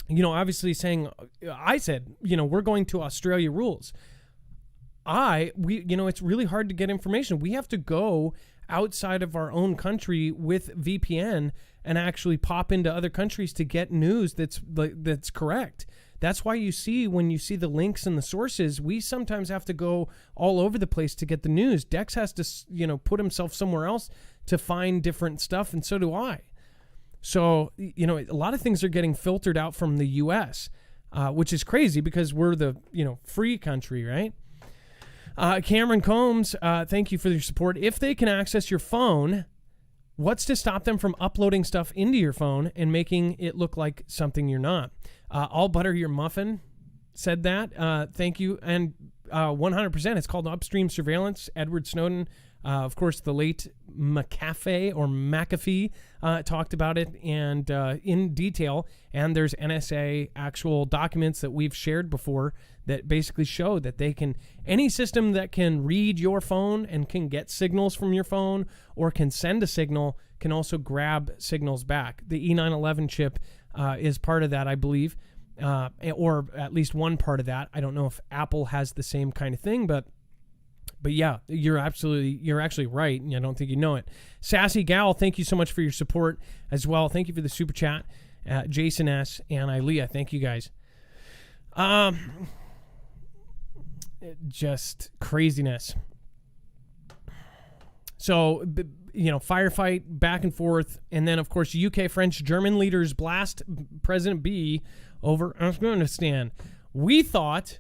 obviously saying, I said, we're going to Australia rules. It's really hard to get information. We have to go outside of our own country with VPN and actually pop into other countries to get news that's correct. That's why when you see the links and the sources, we sometimes have to go all over the place to get the news. Dex has to, put himself somewhere else to find different stuff, and so do I. So, a lot of things are getting filtered out from the U.S., which is crazy because we're the, free country, right? Cameron Combs, thank you for your support. If they can access your phone, what's to stop them from uploading stuff into your phone and making it look like something you're not? All Butter Your Muffin said that. Thank you. And 100%, it's called Upstream Surveillance. Edward Snowden, of course, the late McAfee talked about it and in detail. And there's NSA actual documents that we've shared before that basically show that any system that can read your phone and can get signals from your phone or can send a signal can also grab signals back. The E911 chip is part of that, I believe, or at least one part of that. I don't know if Apple has the same kind of thing, but But yeah, you're actually right, and I don't think you know it. Sassy Gal, thank you so much for your support as well. Thank you for the super chat. Jason S. and Ilea, thank you guys. Just craziness. So, firefight back and forth, and then of course UK, French, German leaders blast President B over Afghanistan. We thought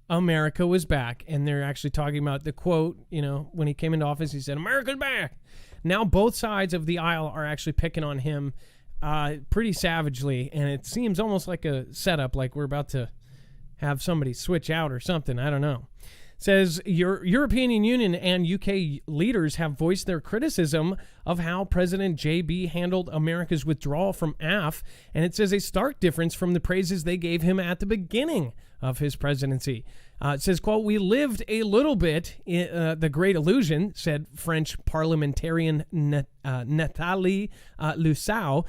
America was back, and they're actually talking about the quote, when he came into office, he said, "America's back." Now both sides of the aisle are actually picking on him pretty savagely, and it seems almost like a setup, like we're about to have somebody switch out or something. I don't know. Says European Union and UK leaders have voiced their criticism of how President JB handled America's withdrawal from AF, and it says a stark difference from the praises they gave him at the beginning of his presidency. It says, quote, "We lived a little bit in the great illusion," said French parliamentarian Nathalie Lusau.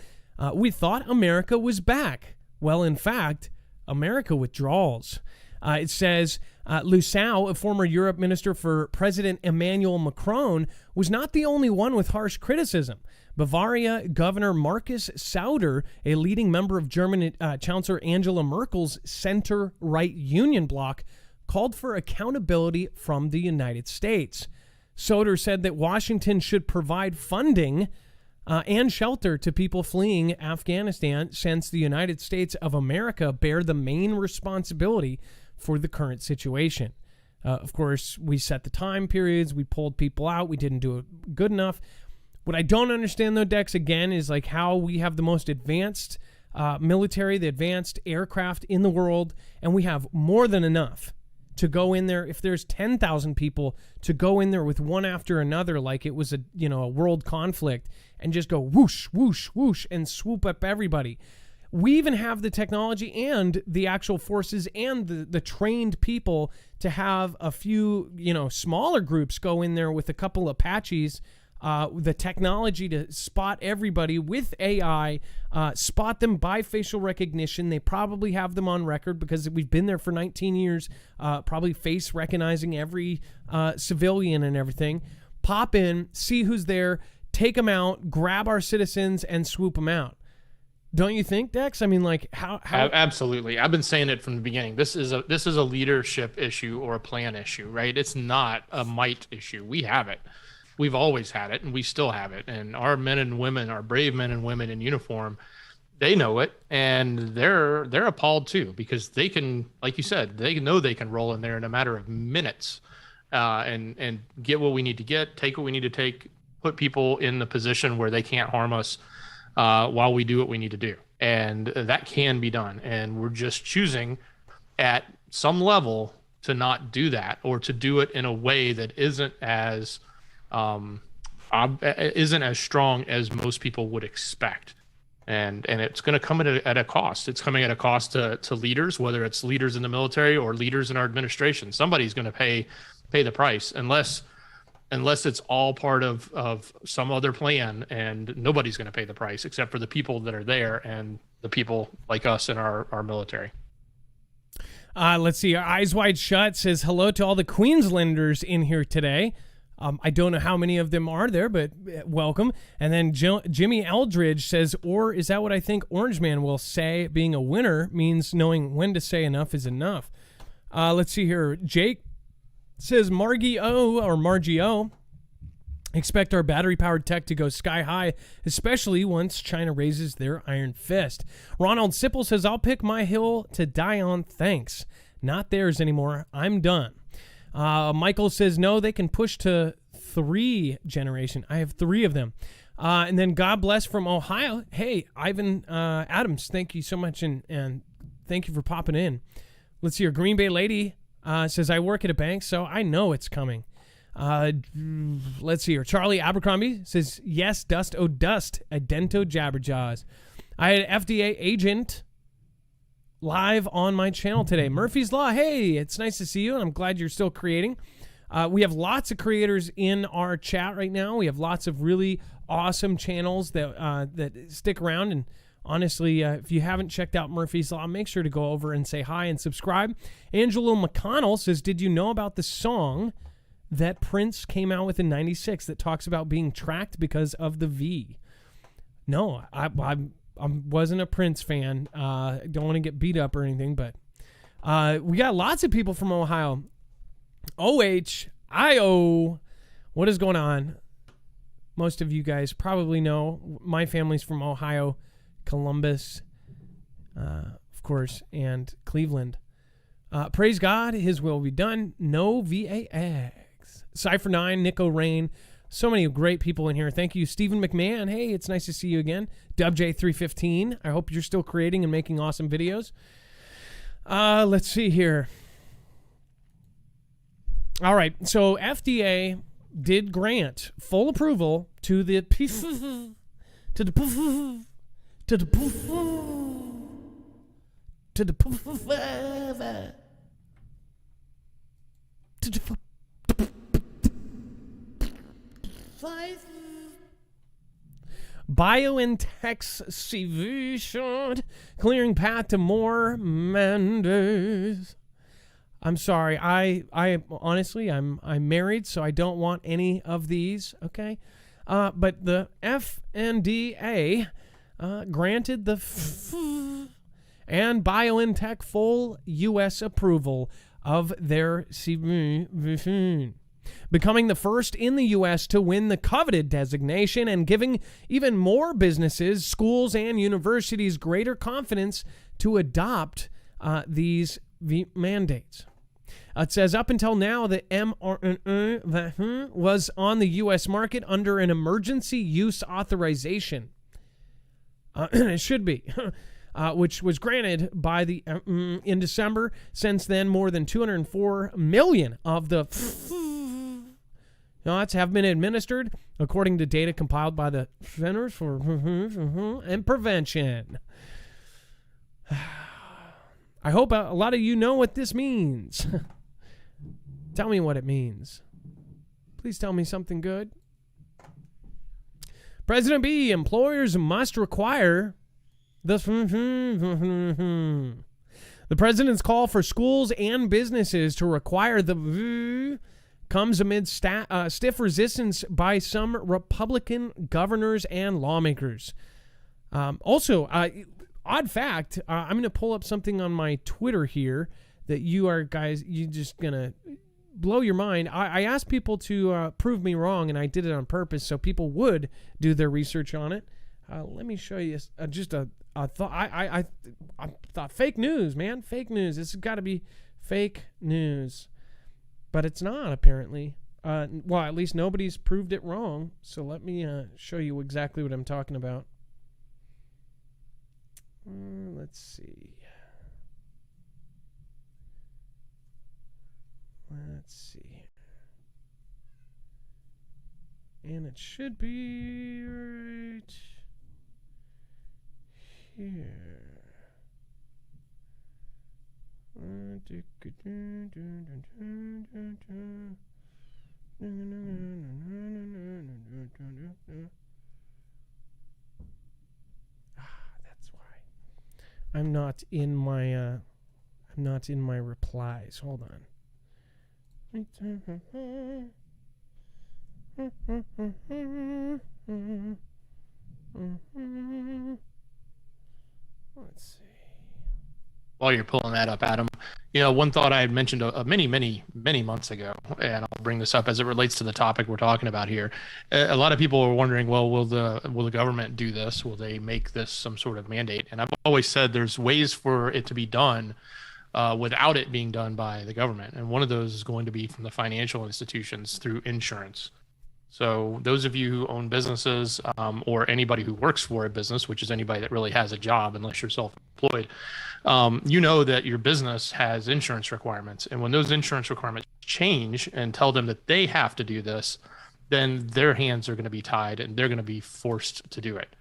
"We thought America was back. Well, in fact, America withdraws." It says Lusau, a former Europe minister for President Emmanuel Macron, was not the only one with harsh criticism. Bavaria Governor Markus Söder, a leading member of German Chancellor Angela Merkel's center-right union bloc, called for accountability from the United States. Söder said that Washington should provide funding and shelter to people fleeing Afghanistan, since the United States of America bear the main responsibility for the current situation. Of course, we set the time periods, we pulled people out, we didn't do it good enough. What I don't understand, though, Dex, again, is like how we have the most advanced military, the advanced aircraft in the world, and we have more than enough to go in there. If there's 10,000 people, to go in there with one after another like it was a world conflict, and just go whoosh, whoosh, whoosh, and swoop up everybody. We even have the technology and the actual forces and the trained people to have a few, smaller groups go in there with a couple Apaches, the technology to spot everybody with AI, spot them by facial recognition. They probably have them on record because we've been there for 19 years, probably face recognizing every civilian and everything. Pop in, see who's there, take them out, grab our citizens, and swoop them out. Don't you think, Dex? I mean, like, how? Absolutely. I've been saying it from the beginning. This is a leadership issue or a plan issue, right? It's not a might issue. We have it. We've always had it, and we still have it. And our men and women, our brave men and women in uniform, they know it, and they're appalled too, because they can, like you said, they know they can roll in there in a matter of minutes, and get what we need to get, take what we need to take, put people in the position where they can't harm us while we do what we need to do. And that can be done. And we're just choosing at some level to not do that, or to do it in a way that isn't as strong as most people would expect. And it's going to come at a cost. It's coming at a cost to leaders, whether it's leaders in the military or leaders in our administration. Somebody's going to pay the price, unless it's all part of some other plan, and nobody's going to pay the price except for the people that are there and the people like us in our military. Let's see. Eyes Wide Shut says hello to all the Queenslanders in here today. I don't know how many of them are there, but welcome. And then Jimmy Eldridge says, or is that what I think Orange Man will say? Being a winner means knowing when to say enough is enough. Let's see here. Jake says Margie O. Expect our battery-powered tech to go sky high, especially once China raises their iron fist. Ronald Sipple says, I'll pick my hill to die on, thanks. Not theirs anymore. I'm done. Michael says, no, they can push to 3 generation. I have 3 of them. And then God bless from Ohio. Hey, Ivan Adams, thank you so much, and thank you for popping in. Let's see here. Green Bay Lady says, I work at a bank, so I know it's coming. Let's see here. Charlie Abercrombie says, yes, dust, oh dust, idento jabberjaws. I had an FDA agent live on my channel today. Murphy's Law, hey, it's nice to see you, and I'm glad you're still creating. We have lots of creators in our chat right now. We have lots of really awesome channels that stick around, and honestly, if you haven't checked out Murphy's Law, make sure to go over and say hi and subscribe. Angelo McConnell says, did you know about the song that Prince came out with in '96 that talks about being tracked because of the V. No, I wasn't a Prince fan. Don't want to get beat up or anything, but we got lots of people from Ohio. OHIO. What is going on? Most of you guys probably know my family's from Ohio, Columbus, of course, and Cleveland. Praise God, His will be done. No VAX. Cypher 9, Nico Rain. So many great people in here. Thank you, Stephen McMahon. Hey, it's nice to see you again. WJ315. I hope you're still creating and making awesome videos. Let's see here. All right, so FDA did grant full approval to the Biointex CV clearing path to more mandates. I'm sorry. I honestly, I'm married, so I don't want any of these. Okay, but the FNDA granted the and Biointex full U.S. approval of their CV, becoming the first in the U.S. to win the coveted designation and giving even more businesses, schools, and universities greater confidence to adopt these mandates. It says up until now, the mRNA was on the U.S. market under an emergency use authorization. It should be. Which was granted by the in December. Since then, more than 204 million of the shots have been administered, according to data compiled by the Centers for and Prevention. I hope a lot of you know what this means. Tell me what it means. Please tell me something good. President B, employers must require the president's call for schools and businesses to require the comes amid stiff resistance by some Republican governors and lawmakers. Also, odd fact, I'm going to pull up something on my Twitter here that you just going to blow your mind. I asked people to prove me wrong, and I did it on purpose so people would do their research on it. Let me show you just a thought. I thought fake news, man. Fake news. This has got to be fake news. But it's not, apparently. Well, at least nobody's proved it wrong. So let me show you exactly what I'm talking about. Let's see. Let's see. And it should be right here. That's why I'm not in my replies. Hold on. Let's see. While you're pulling that up, Adam, one thought I had mentioned many months ago, and I'll bring this up as it relates to the topic we're talking about here. A lot of people are wondering, well, will the government do this? Will they make this some sort of mandate? And I've always said there's ways for it to be done without it being done by the government. And one of those is going to be from the financial institutions through insurance. So those of you who own businesses or anybody who works for a business, which is anybody that really has a job unless you're self-employed, you know that your business has insurance requirements. And when those insurance requirements change and tell them that they have to do this, then their hands are going to be tied and they're going to be forced to do it.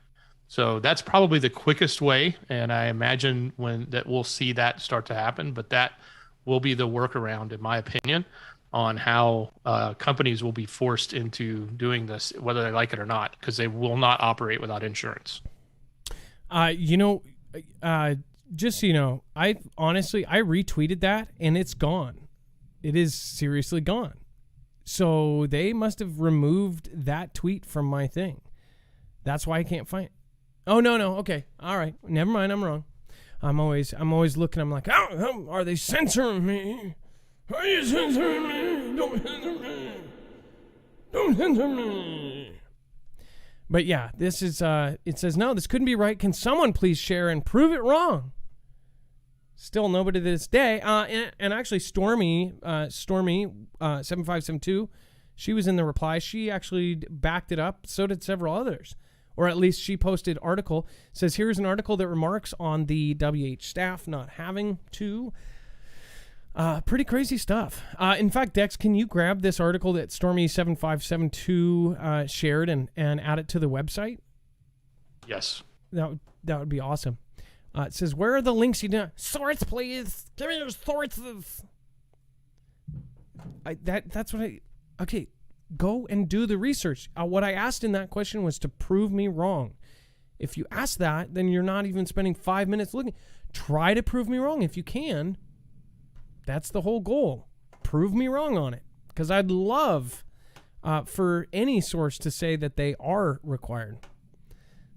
So that's probably the quickest way. And I imagine that we'll see that start to happen, but that will be the workaround, in my opinion, on how companies will be forced into doing this, whether they like it or not, because they will not operate without insurance. Just so you know, I retweeted that and it's gone. It is seriously gone. So they must have removed that tweet from my thing. That's why I can't find it. Oh, no. Okay. All right. Never mind. I'm wrong. I'm always looking. I'm like, oh, are they censoring me? Are you censoring me? Don't censor me. Don't censor me. But yeah, this is, it says, no, this couldn't be right. Can someone please share and prove it wrong? Still nobody to this day. And actually, Stormy 7572, she was in the reply. She actually backed it up. So did several others. Or at least she posted article. Says, here's an article that remarks on the WH staff not having to. Pretty crazy stuff. In fact, Dex, can you grab this article that Stormy7572 shared and add it to the website? Yes. That would be awesome. It says, where are the links you did? Source, please. Give me your sources. That's what I... Okay, go and do the research. What I asked in that question was to prove me wrong. If you ask that, then you're not even spending 5 minutes looking. Try to prove me wrong if you can. That's the whole goal. Prove me wrong on it. Because I'd love for any source to say that they are required.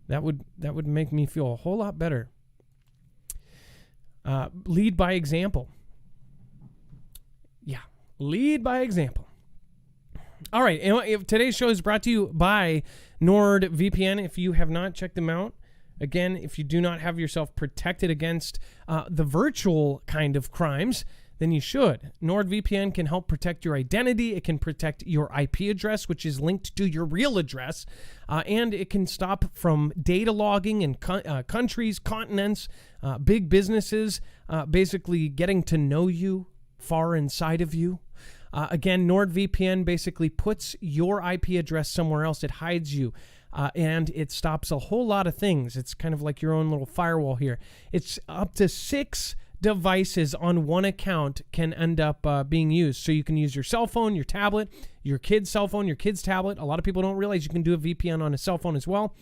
That would make me feel a whole lot better. Lead by example. Yeah, lead by example. All right, today's show is brought to you by NordVPN. If you have not checked them out, again, if you do not have yourself protected against the virtual kind of crimes, then you should. NordVPN can help protect your identity. It can protect your IP address, which is linked to your real address. And it can stop from data logging in countries, continents, big businesses, basically getting to know you far inside of you. Again, NordVPN basically puts your IP address somewhere else. It hides you. And it stops a whole lot of things. It's kind of like your own little firewall here. It's up to 6 devices on one account can end up being used. So you can use your cell phone, your tablet, your kid's cell phone, your kid's tablet. A lot of people don't realize you can do a VPN on a cell phone as well.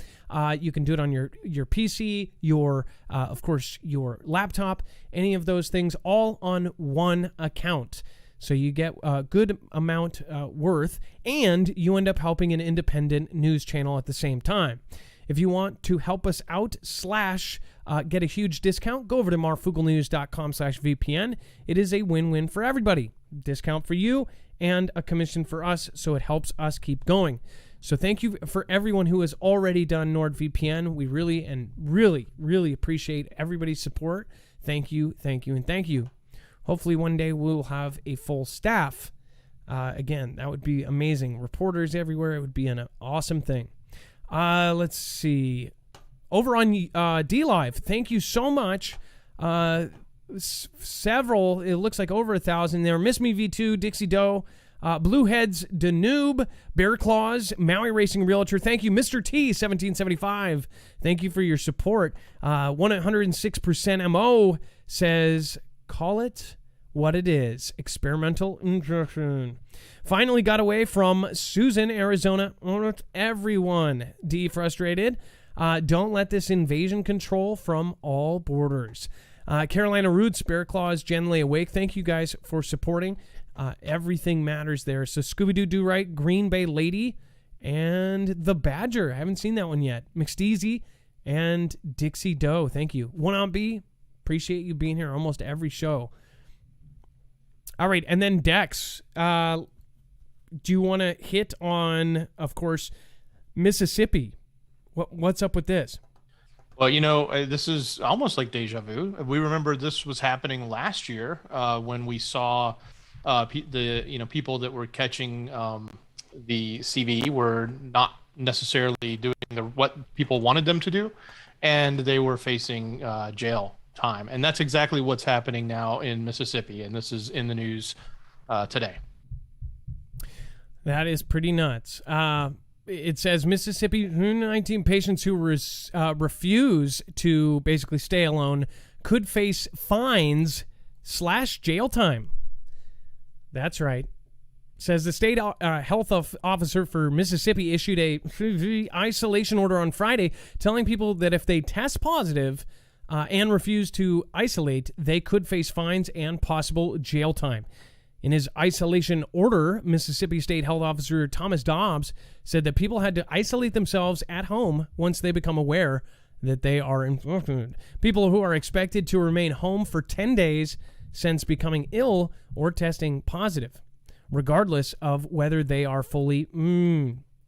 You can do it on your PC, of course, your laptop, any of those things, all on one account. So you get a good amount worth, and you end up helping an independent news channel at the same time. If you want to help us out / get a huge discount, go over to marfooglenews.com/VPN. It is a win-win for everybody. Discount for you and a commission for us, so it helps us keep going. So thank you for everyone who has already done NordVPN. We really appreciate everybody's support. Thank you, and thank you. Hopefully one day we'll have a full staff. Again, that would be amazing. Reporters everywhere. It would be an awesome thing. Let's see. Over on DLive, thank you so much. Several, it looks like over 1,000 there. Miss Me V2, Dixie Doe, Blueheads, Danube, Bear Claws, Maui Racing Realtor. Thank you, Mr. T, 1775. Thank you for your support. 106% MO says, call it what it is. Experimental injection. Finally got away from Susan, Arizona. Everyone defrustrated. Don't let this invasion control from all borders. Carolina Roots, Bear Claws, Generally Awake. Thank you guys for supporting. Everything matters there. So Scooby-Doo Do Right, Green Bay Lady, and The Badger. I haven't seen that one yet. McSteezy and Dixie Doe. Thank you. One on B. Appreciate you being here almost every show. All right, and then Dex, do you want to hit on, of course, Mississippi? What's up with this? Well, this is almost like deja vu. We remember this was happening last year when we saw people that were catching the CV were not necessarily doing what people wanted them to do, and they were facing jail time. And that's exactly what's happening now in Mississippi, and this is in the news today. That is pretty nuts. It says Mississippi 19 patients who refuse to basically stay alone could face fines / jail time. That's right. Says the state health officer for Mississippi issued a isolation order on Friday, telling people that if they test positive and refuse to isolate, they could face fines and possible jail time. In his isolation order, Mississippi State Health Officer Thomas Dobbs said that people had to isolate themselves at home once they become aware that they are infected. People who are expected to remain home for 10 days since becoming ill or testing positive, regardless of whether they are fully,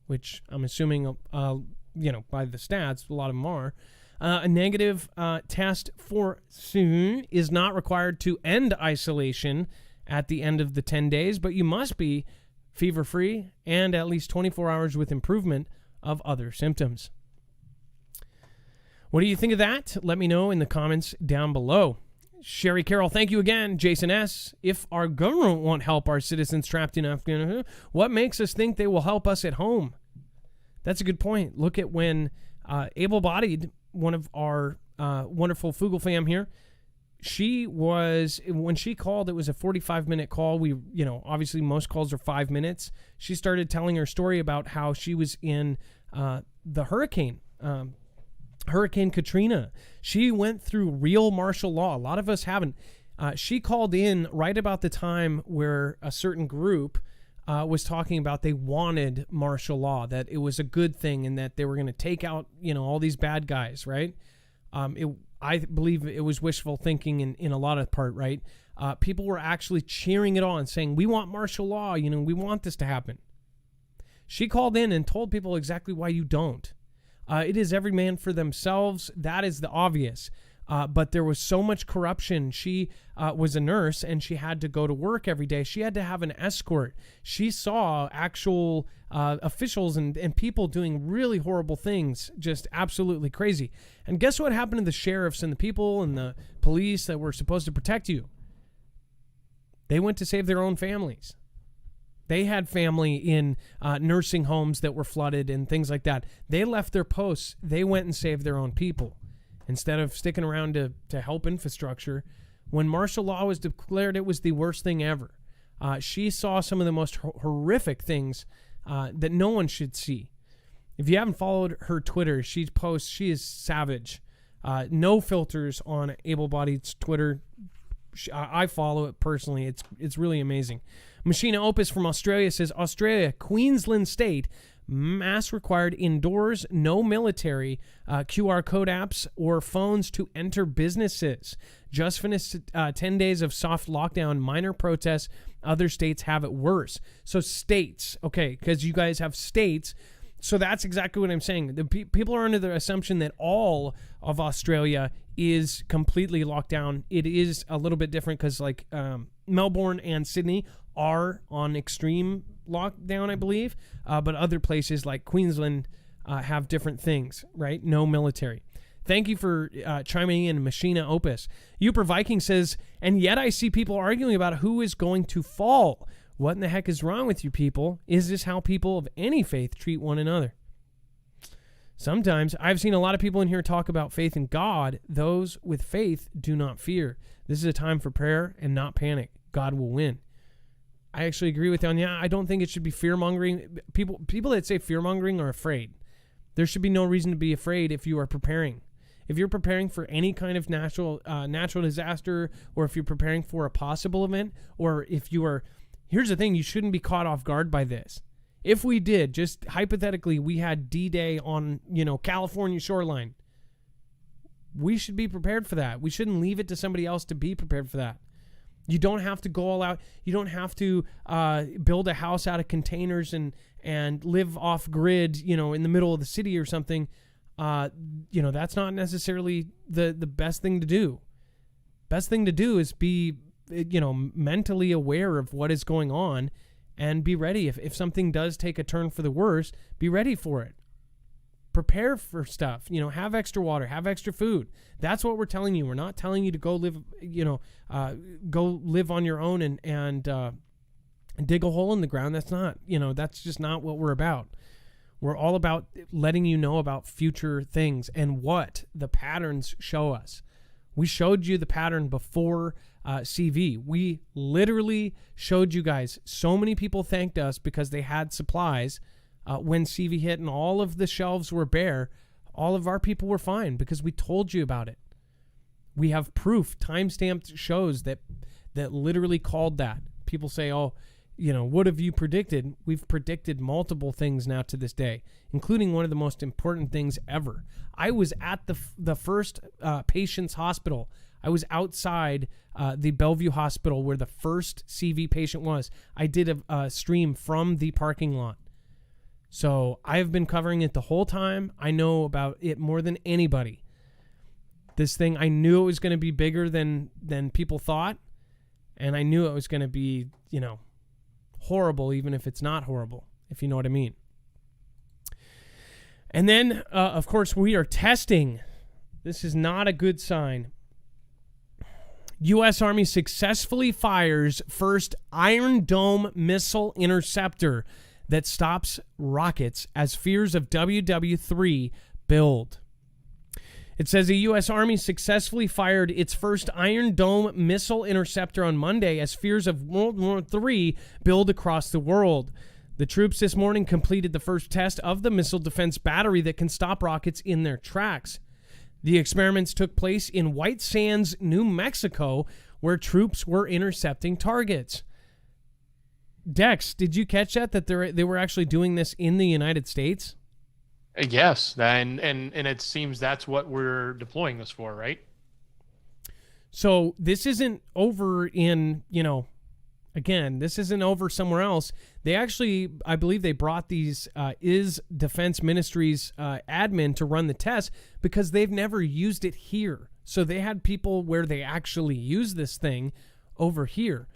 which I'm assuming, by the stats, a lot of them are. A negative test for soon is not required to end isolation at the end of the 10 days, but you must be fever-free and at least 24 hours with improvement of other symptoms. What do you think of that? Let me know in the comments down below. Sherry Carroll, thank you again. Jason S., if our government won't help our citizens trapped in Afghanistan, what makes us think they will help us at home? That's a good point. Look at when able-bodied, one of our wonderful Foogle fam here, when she called, it was a 45-minute call. We, obviously most calls are 5 minutes. She started telling her story about how she was in the hurricane, Hurricane Katrina. She went through real martial law. A lot of us haven't. She called in right about the time where a certain group was talking about they wanted martial law, that it was a good thing and that they were going to take out, all these bad guys, right? I believe it was wishful thinking in a lot of part, right? People were actually cheering it on, saying, we want martial law, we want this to happen. She called in and told people exactly why you don't. It is every man for themselves. That is the obvious. But there was so much corruption. She was a nurse and she had to go to work every day. She had to have an escort. She saw actual officials and people doing really horrible things, just absolutely crazy. And guess what happened to the sheriffs and the people and the police that were supposed to protect you? They went to save their own families. They had family in nursing homes that were flooded and things like that. They left their posts. They went and saved their own people instead of sticking around to help infrastructure. When martial law was declared, it was the worst thing ever. She saw some of the most horrific things that no one should see. If you haven't followed her Twitter, she posts, she is savage. No filters on Able-Bodied's Twitter. I follow it personally. It's really amazing. Machina Opus from Australia says, Australia, Queensland State, mask required indoors, no military, QR code apps or phones to enter businesses. Just finished 10 days of soft lockdown, minor protests. Other states have it worse. So states, okay, because you guys have states. So that's exactly what I'm saying. The people are under the assumption that all of Australia is completely locked down. It is a little bit different because like Melbourne and Sydney are on extreme lockdown, I believe. But other places like Queensland have different things, right? No military. Thank you for chiming in, Machina Opus. Uper Viking says, and yet I see people arguing about who is going to fall. What in the heck is wrong with you people? Is this how people of any faith treat one another? Sometimes I've seen a lot of people in here talk about faith in God. Those with faith do not fear. This is a time for prayer and not panic. God will win. I actually agree with you on, I don't think it should be fear-mongering. People that say fear-mongering are afraid. There should be no reason to be afraid if you are preparing. If you're preparing for any kind of natural disaster, or if you're preparing for a possible event, or if you are... Here's the thing, you shouldn't be caught off guard by this. If we did, just hypothetically, we had D-Day on, California shoreline, we should be prepared for that. We shouldn't leave it to somebody else to be prepared for that. You don't have to go all out. You don't have to build a house out of containers and live off grid, in the middle of the city or something. That's not necessarily the best thing to do. Best thing to do is be mentally aware of what is going on and be ready. If something does take a turn for the worse, be ready for it. Prepare for stuff, have extra water, have extra food. That's what we're telling you. We're not telling you to go live, go live on your own and dig a hole in the ground. That's not, that's just not what we're about. We're all about letting you know about future things and what the patterns show us. We showed you the pattern before CV. We literally showed you guys. So many people thanked us because they had supplies when CV hit and all of the shelves were bare. All of our people were fine because we told you about it. We have proof, time-stamped shows that literally called that. people say, oh, what have you predicted? We've predicted multiple things now to this day, including one of the most important things ever. I was at the first patient's hospital. I was outside the Bellevue Hospital where the first CV patient was. I did a stream from the parking lot. So I have been covering it the whole time. I know about it more than anybody. This thing, I knew it was going to be bigger than people thought. And I knew it was going to be, horrible, even if it's not horrible, if you know what I mean. And then, of course, we are testing. This is not a good sign. U.S. Army successfully fires first Iron Dome missile interceptor that stops rockets as fears of WW3 build. It says the U.S. Army successfully fired its first Iron Dome missile interceptor on Monday as fears of World War III build across the world. The troops this morning completed the first test of the missile defense battery that can stop rockets in their tracks. The experiments took place in White Sands, New Mexico, where troops were intercepting targets. Dex, did you catch that they were actually doing this in the United States? Yes, and it seems that's what we're deploying this for, right? So this isn't over in, again, this isn't over somewhere else. They actually, I believe they brought these is Defense Ministries admin to run the test because they've never used it here. So they had people where they actually use this thing over here.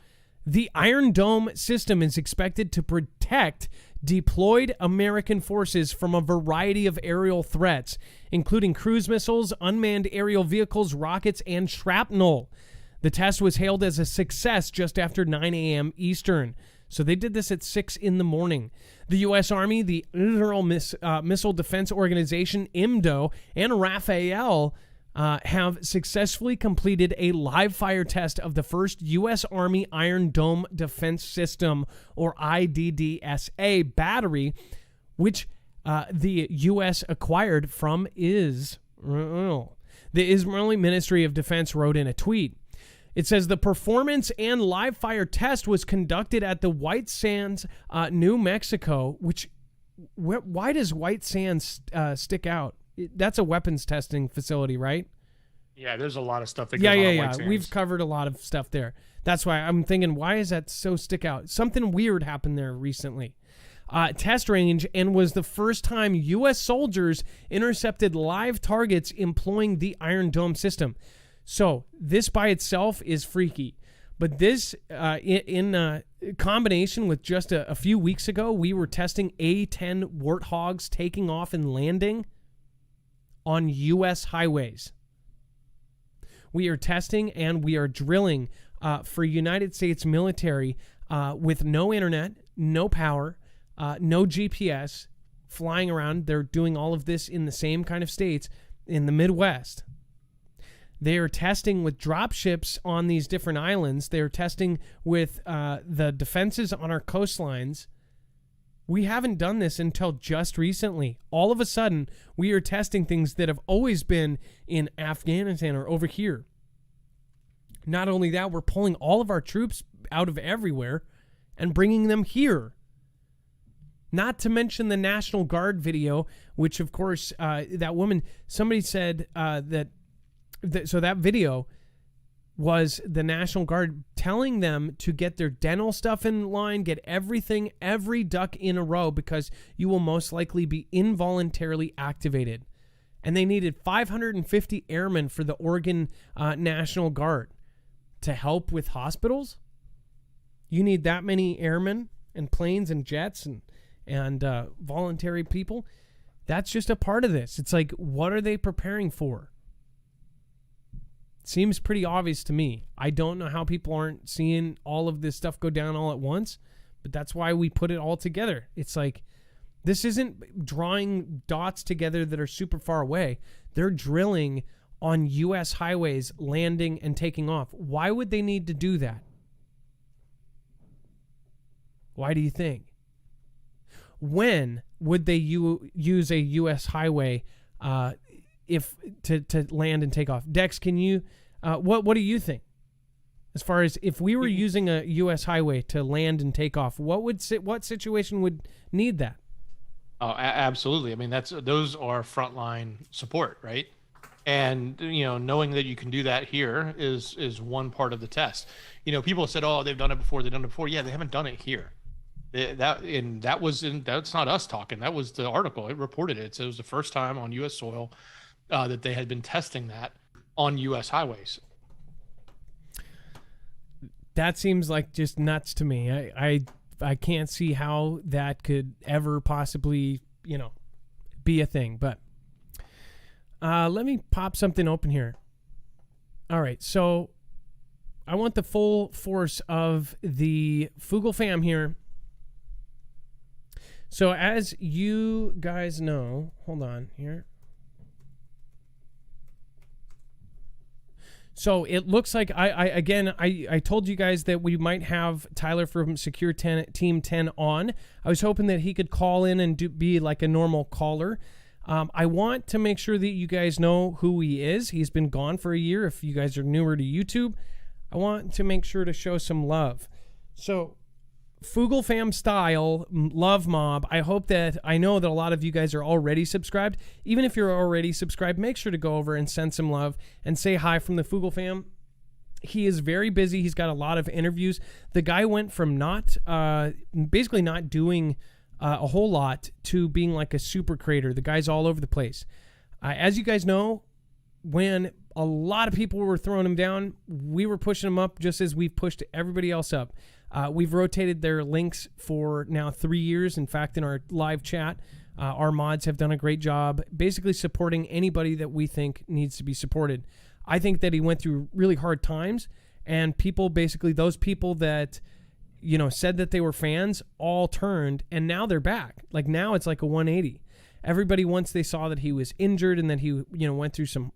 The Iron Dome system is expected to protect deployed American forces from a variety of aerial threats, including cruise missiles, unmanned aerial vehicles, rockets, and shrapnel. The test was hailed as a success just after 9 a.m. Eastern. So they did this at 6 in the morning. The U.S. Army, the Israel Missile Defense Organization, IMDO, and Rafael have successfully completed a live fire test of the first U.S. Army Iron Dome Defense System, or IDDSA, battery, which the U.S. acquired from Israel. The Israeli Ministry of Defense wrote in a tweet. It says the performance and live fire test was conducted at the White Sands, New Mexico, which, why does White Sands stick out? That's a weapons testing facility, right? Yeah, there's a lot of stuff that goes on at White Sands. We've covered a lot of stuff there. That's why I'm thinking, why is that so stick out? Something weird happened there recently. Test range, and was the first time U.S. soldiers intercepted live targets employing the Iron Dome system. So this by itself is freaky. But this, in combination with just a few weeks ago, we were testing A-10 Warthogs taking off and landing on U.S. highways. We are testing and we are drilling for United States military with no internet, no power, no GPS, flying around. They're doing all of this in the same kind of states in the Midwest. They are testing with drop ships on these different islands. They are testing with the defenses on our coastlines. We haven't done this until just recently. All of a sudden, we are testing things that have always been in Afghanistan or over here. Not only that, we're pulling all of our troops out of everywhere and bringing them here. Not to mention the National Guard video, which, of course, that woman, somebody said so that video was the National Guard telling them to get their dental stuff in line, get every duck in a row, because you will most likely be involuntarily activated. And they needed 550 airmen for the Oregon National Guard to help with hospitals. You need that many airmen and planes and jets and voluntary people. That's just a part of this. It's like, what are they preparing for? Seems pretty obvious to me. I don't know how people aren't seeing all of this stuff go down all at once, but that's why we put it all together. It's like, this isn't drawing dots together that are super far away. They're drilling on U.S. highways, landing and taking off. Why would they need to do that? Why do you think? When would they use a U.S. highway if to land and take off? Dex, can you what do you think? As far as if we were using a U.S. highway to land and take off, what situation would need that? Oh, absolutely. I mean, those are frontline support, right? And knowing that you can do that here is one part of the test. People said, "Oh, they've done it before. They've done it before." Yeah, they haven't done it here. That's not us talking. That was the article. It reported it. So it was the first time on U.S. soil that they had been testing that on U.S. highways. That seems like just nuts to me. I can't see how that could ever possibly, be a thing. But let me pop something open here. All right, so I want the full force of the Foogle fam here. So as you guys know, hold on here. So it looks like I told you guys that we might have Tyler from Secure Team 10 on. I was hoping that he could call in and be like a normal caller. I want to make sure that you guys know who he is. He's been gone for a year. If you guys are newer to YouTube, I want to make sure to show some love. So Foogle fam style love mob. I know that a lot of you guys are already subscribed. Even if you're already subscribed, make sure to go over and send some love and say hi from the Foogle fam. He is very busy. He's got a lot of interviews. The guy went from basically not doing a whole lot to being like a super creator. The guy's all over the place. As you guys know, when a lot of people were throwing him down, we were pushing him up just as we've pushed everybody else up. We've rotated their links for now 3 years. In fact, in our live chat, our mods have done a great job basically supporting anybody that we think needs to be supported. I think that he went through really hard times, and those people that, said that they were fans all turned, and now they're back. Like now it's like a 180. Everybody, once they saw that he was injured and that he, went through some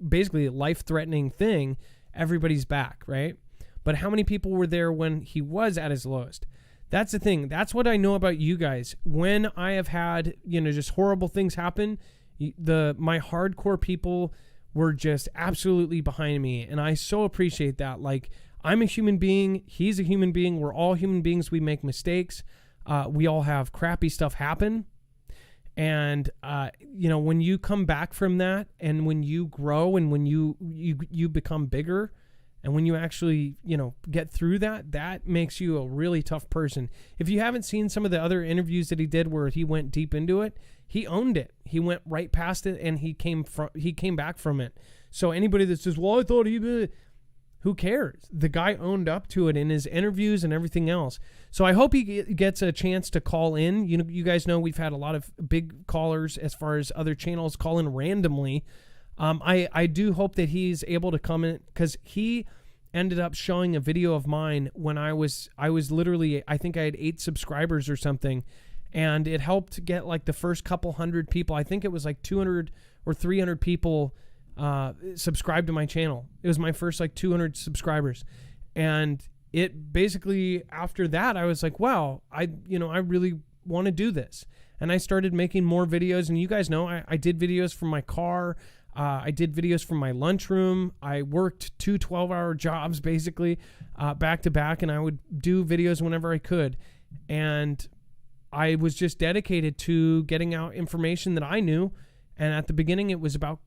basically a life-threatening thing, everybody's back, right? But how many people were there when he was at his lowest? That's the thing. That's what I know about you guys. When I have had, just horrible things happen, my hardcore people were just absolutely behind me. And I so appreciate that. Like, I'm a human being. He's a human being. We're all human beings. We make mistakes. We all have crappy stuff happen. And, when you come back from that and when you grow and when you become bigger, and when you actually, get through that makes you a really tough person. If you haven't seen some of the other interviews that he did where he went deep into it, he owned it. He went right past it, and he came back from it. So anybody that says, well, I thought who cares? The guy owned up to it in his interviews and everything else. So I hope he gets a chance to call in. You guys know we've had a lot of big callers as far as other channels call in randomly. I do hope that he's able to come in, because he ended up showing a video of mine when I was literally, I think I had 8 subscribers or something, and it helped get like the first couple hundred people. I think it was like 200 or 300 people subscribed to my channel. It was my first like 200 subscribers, and it basically, after that, I was like, wow, I really want to do this. And I started making more videos, and you guys know I did videos from my car. I did videos from my lunchroom. I worked 2 12-hour jobs basically back to back, and I would do videos whenever I could. And I was just dedicated to getting out information that I knew. And at the beginning, it was about,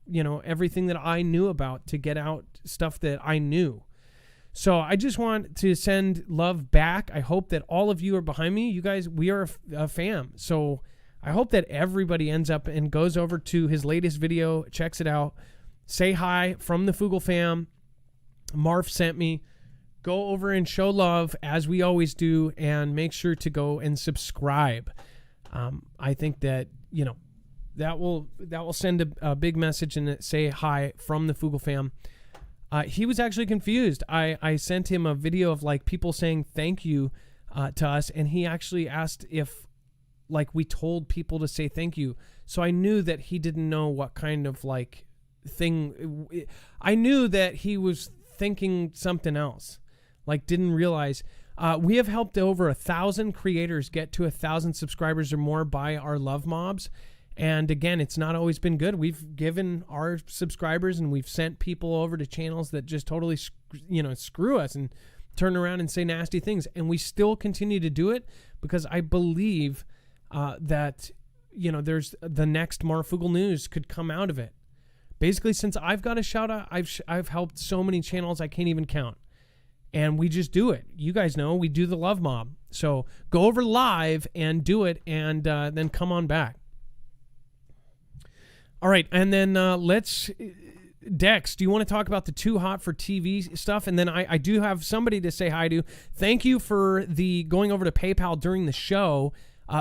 everything that I knew about, to get out stuff that I knew. So I just want to send love back. I hope that all of you are behind me. You guys, we are a fam. So I hope that everybody ends up and goes over to his latest video, checks it out, say hi from the Foogle fam. Marf sent me. Go over and show love as we always do, and make sure to go and subscribe. I think that, that will send a big message and say hi from the Foogle fam. He was actually confused. I sent him a video of like people saying thank you to us, and he actually asked if like we told people to say thank you. So I knew that he didn't know what kind of like thing. I knew that he was thinking something else, like didn't realize. We have helped over 1,000 creators get to 1,000 subscribers or more by our love mobs. And again, it's not always been good. We've given our subscribers and we've sent people over to channels that just totally, screw us and turn around and say nasty things. And we still continue to do it because I believe that, there's the next Marfoogle News could come out of it. Basically, since I've got a shout out, I've helped so many channels I can't even count. And we just do it. You guys know we do the love mob. So go over live and do it and then come on back. All right, and then Dex, do you want to talk about the Too Hot for TV stuff? And then I do have somebody to say hi to. Thank you for the going over to PayPal during the show.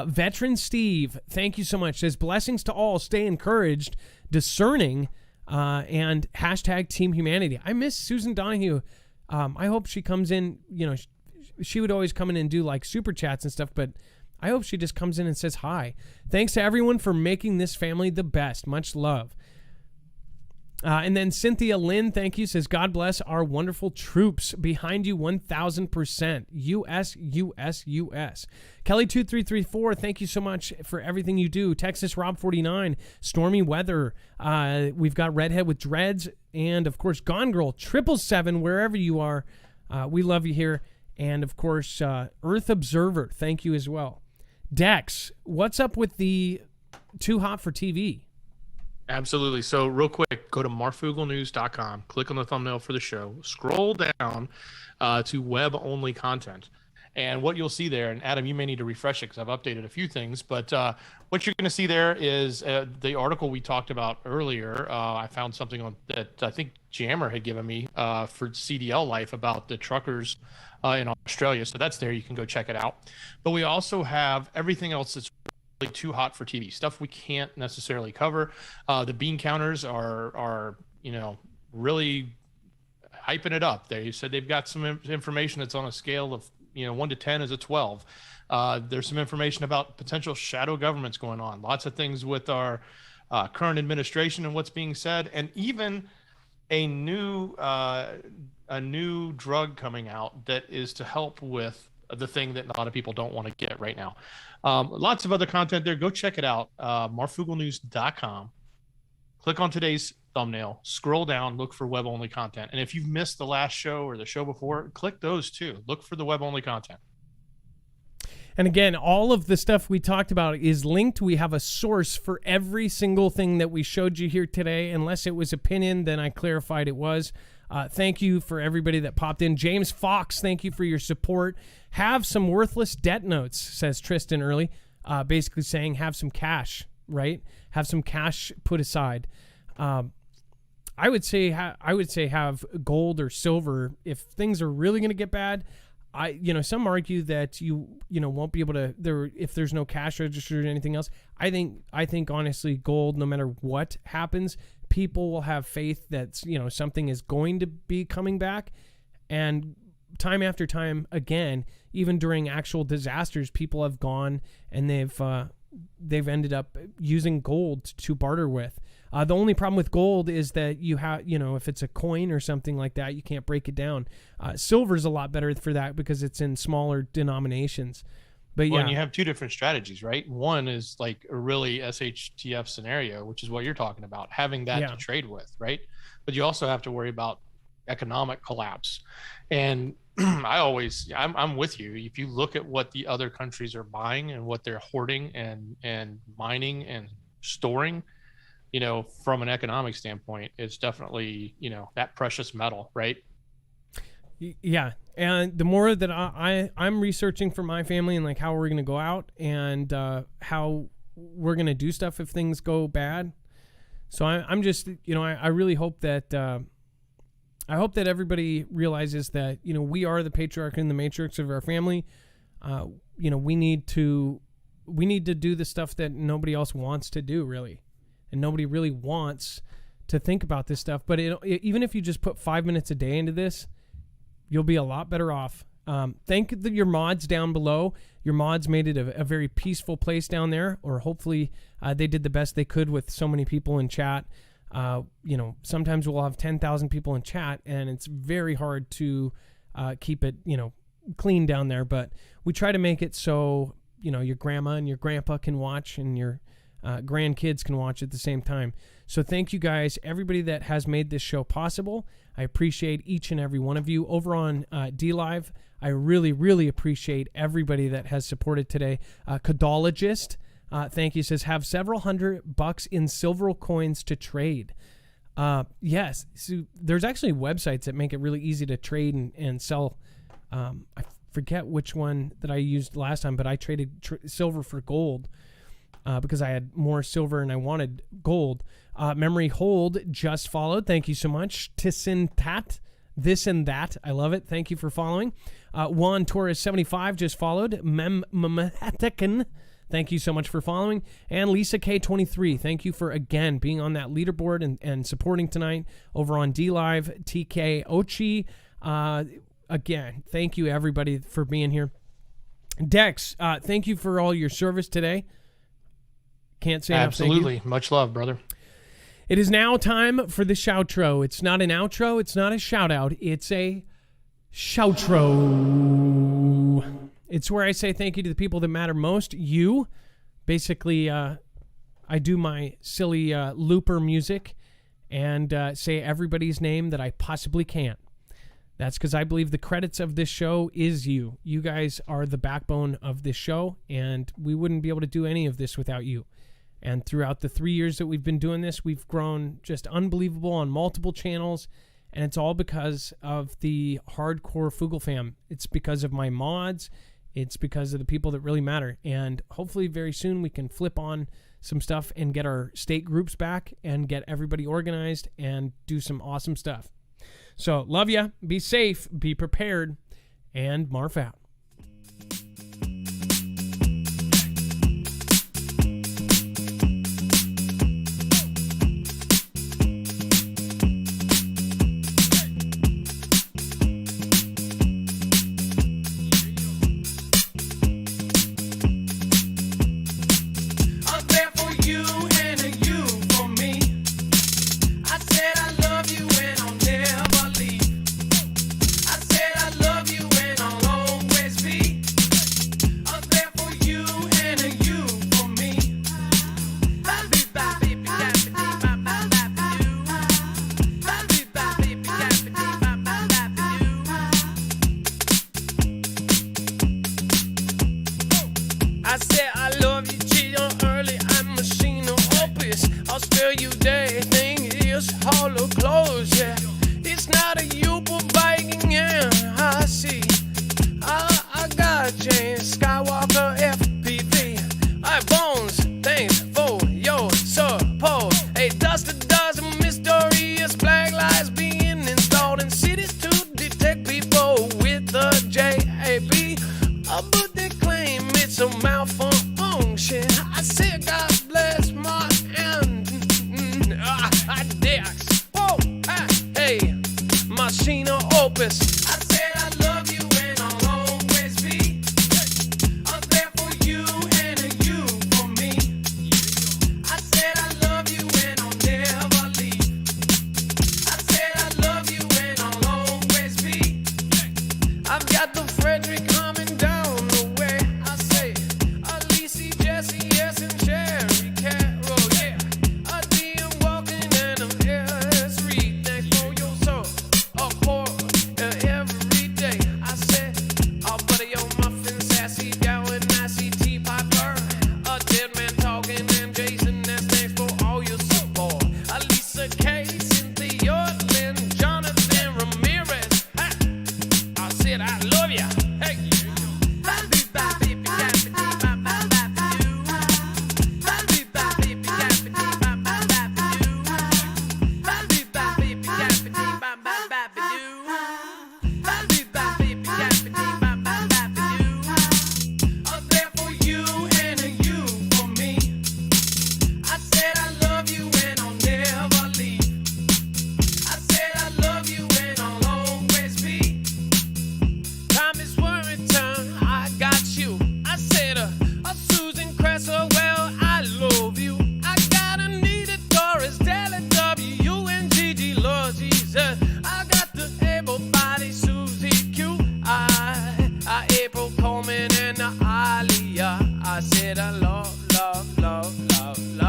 Veteran Steve, thank you so much. Says, blessings to all. Stay encouraged, discerning, and hashtag Team Humanity. I miss Susan Donahue. I hope she comes in. She would always come in and do like super chats and stuff, but I hope she just comes in and says hi. Thanks to everyone for making this family the best. Much love. And then Cynthia Lynn, thank you, says, God bless our wonderful troops behind you 1,000%. US, US, US. Kelly2334, thank you so much for everything you do. Texas Rob 49, stormy weather. We've got Redhead with Dreads. And, of course, Gone Girl 777, wherever you are. We love you here. And, of course, Earth Observer, thank you as well. Dex, what's up with the Too Hot for TV? Absolutely. So real quick, go to marfooglenews.com, click on the thumbnail for the show, scroll down to web-only content. And what you'll see there, and Adam, you may need to refresh it because I've updated a few things, but what you're going to see there is the article we talked about earlier. I found something on that I think Jammer had given me for CDL Life about the truckers in Australia. So that's there. You can go check it out. But we also have everything else that's too hot for TV, stuff we can't necessarily cover. The bean counters are really hyping it up. They said they've got some information that's on a scale of 1 to 10 is a 12. There's some information about potential shadow governments going on. Lots of things with our current administration and what's being said, and even a new drug coming out that is to help with the thing that a lot of people don't want to get right now. Lots of other content there. Go check it out. marfooglenews.com. Click on today's thumbnail, scroll down, look for web-only content. And if you've missed the last show or the show before, click those too. Look for the web-only content. And again, all of the stuff we talked about is linked. We have a source for every single thing that we showed you here today. Unless it was opinion, then I clarified it was. Thank you for everybody that popped in. James Fox, thank you for your support. Have some worthless debt notes, says Tristan Early. Basically saying have some cash, right? Have some cash put aside. I would say have gold or silver if things are really going to get bad. Some argue that you won't be able to if there's no cash register or anything else. I think honestly, gold, no matter what happens, people will have faith that something is going to be coming back. And time after time, again, even during actual disasters, people have gone and they've ended up using gold to barter with. The only problem with gold is that you have, if it's a coin or something like that, you can't break it down. Silver's a lot better for that because it's in smaller denominations. But and you have two different strategies, right? One is like a really SHTF scenario, which is what you're talking about, having that to trade with, right? But you also have to worry about economic collapse. And I'm with you. If you look at what the other countries are buying and what they're hoarding and mining and storing, from an economic standpoint, it's definitely, that precious metal, right? Yeah. And the more that I'm researching for my family and like how we're going to go out and how we're going to do stuff if things go bad. So I'm just, I really hope that everybody realizes that, we are the patriarch and the matriarchs of our family. We need to do the stuff that nobody else wants to do, really. And nobody really wants to think about this stuff. But even if you just put 5 minutes a day into this, you'll be a lot better off. Thank your mods down below. Your mods made it a very peaceful place down there, or hopefully they did the best they could with so many people in chat. Sometimes we'll have 10,000 people in chat, and it's very hard to keep it, clean down there. But we try to make it so, your grandma and your grandpa can watch, and your grandkids can watch at the same time. So thank you guys, everybody that has made this show possible. I appreciate each and every one of you. Over on DLive, I really, really appreciate everybody that has supported today. Codologist, thank you, says, have several $100 in silver coins to trade. Yes, so there's actually websites that make it really easy to trade and sell. I forget which one that I used last time, but I traded silver for gold because I had more silver and I wanted gold. Memory Hold just followed. Thank you so much. Tissintat, this and that. I love it. Thank you for following. Juan Torres 75 just followed. Mematakan. Thank you so much for following. And Lisa K23, thank you for, again, being on that leaderboard and supporting tonight over on DLive. TK Ochi, again, thank you, everybody, for being here. Dex, thank you for all your service today. Can't say enough. Absolutely. Much love, brother. It is now time for the shoutro. It's not an outro. It's not a shout-out. It's a shoutro. It's where I say thank you to the people that matter most. You. Basically, I do my silly looper music and say everybody's name that I possibly can. That's because I believe the credits of this show is you. You guys are the backbone of this show, and we wouldn't be able to do any of this without you. And throughout the 3 years that we've been doing this, we've grown just unbelievable on multiple channels, and it's all because of the hardcore Foogle fam. It's because of my mods. It's because of the people that really matter. And hopefully very soon we can flip on some stuff and get our state groups back and get everybody organized and do some awesome stuff. So love ya. Be safe. Be prepared. And Marf out. I said I love, love, love, love, love.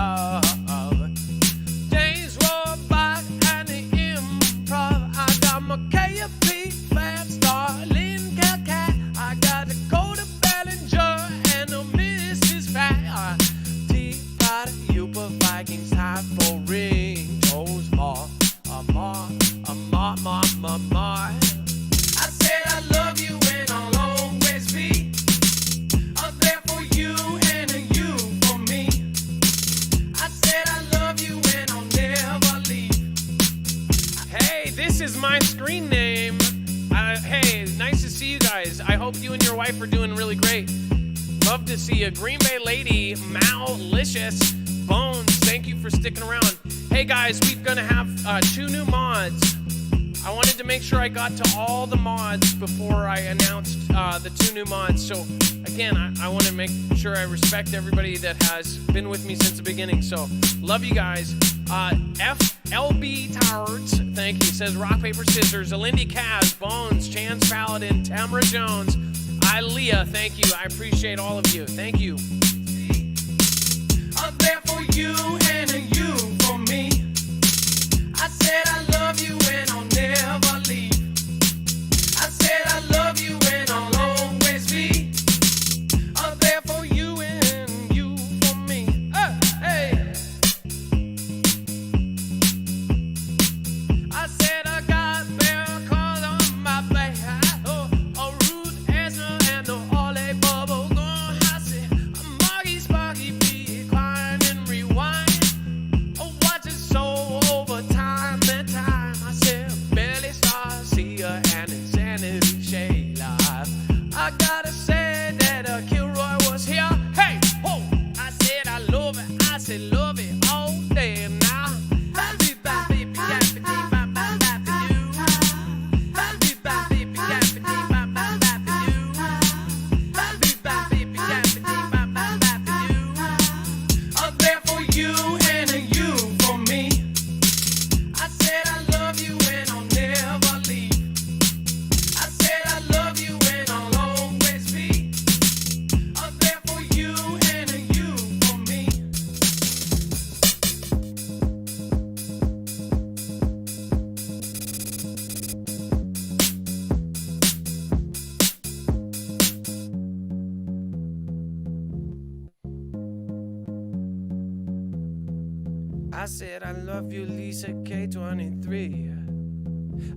wife are doing really great. Love to see a Green Bay lady, Malicious Bones. Thank you for sticking around. Hey guys, we're gonna have 2 new mods. I wanted to make sure I got to all the mods before I announced the 2 new mods. So again, I want to make sure I respect everybody that has been with me since the beginning. So love you guys. FLB Towards, thank you. Says rock, paper, scissors. Alindy Kaz, Bones, Chance Paladin, Tamara Jones, Ilea, thank you. I appreciate all of you. Thank you. I'm there for you and you for me. I said I love you and I'll never leave. I said I love you and I'll always be. I'm there for you and you for me. Hey. I said I got bear calls on my back. A root answer and no ole bubble gum. I said a muggy sparky be quiet and rewind. Oh, watch it so over time and time. I said barely start see her and insanity shade life. I gotta say that Kilroy was here. Hey, ho! I said I love it. I said love it all day now. I'm there for you and you for me. I said I love you and I'll never leave. I said I love you and I'll always be. I'm there for you and you for me. I said I love you, Lisa K23.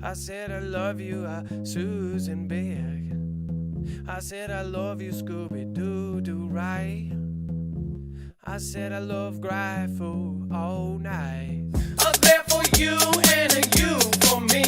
I said I love you, Susan Big. I said I love you, Scooby Doo Doo Right. I said I love Gryfo all night. I'm there for you and you for me.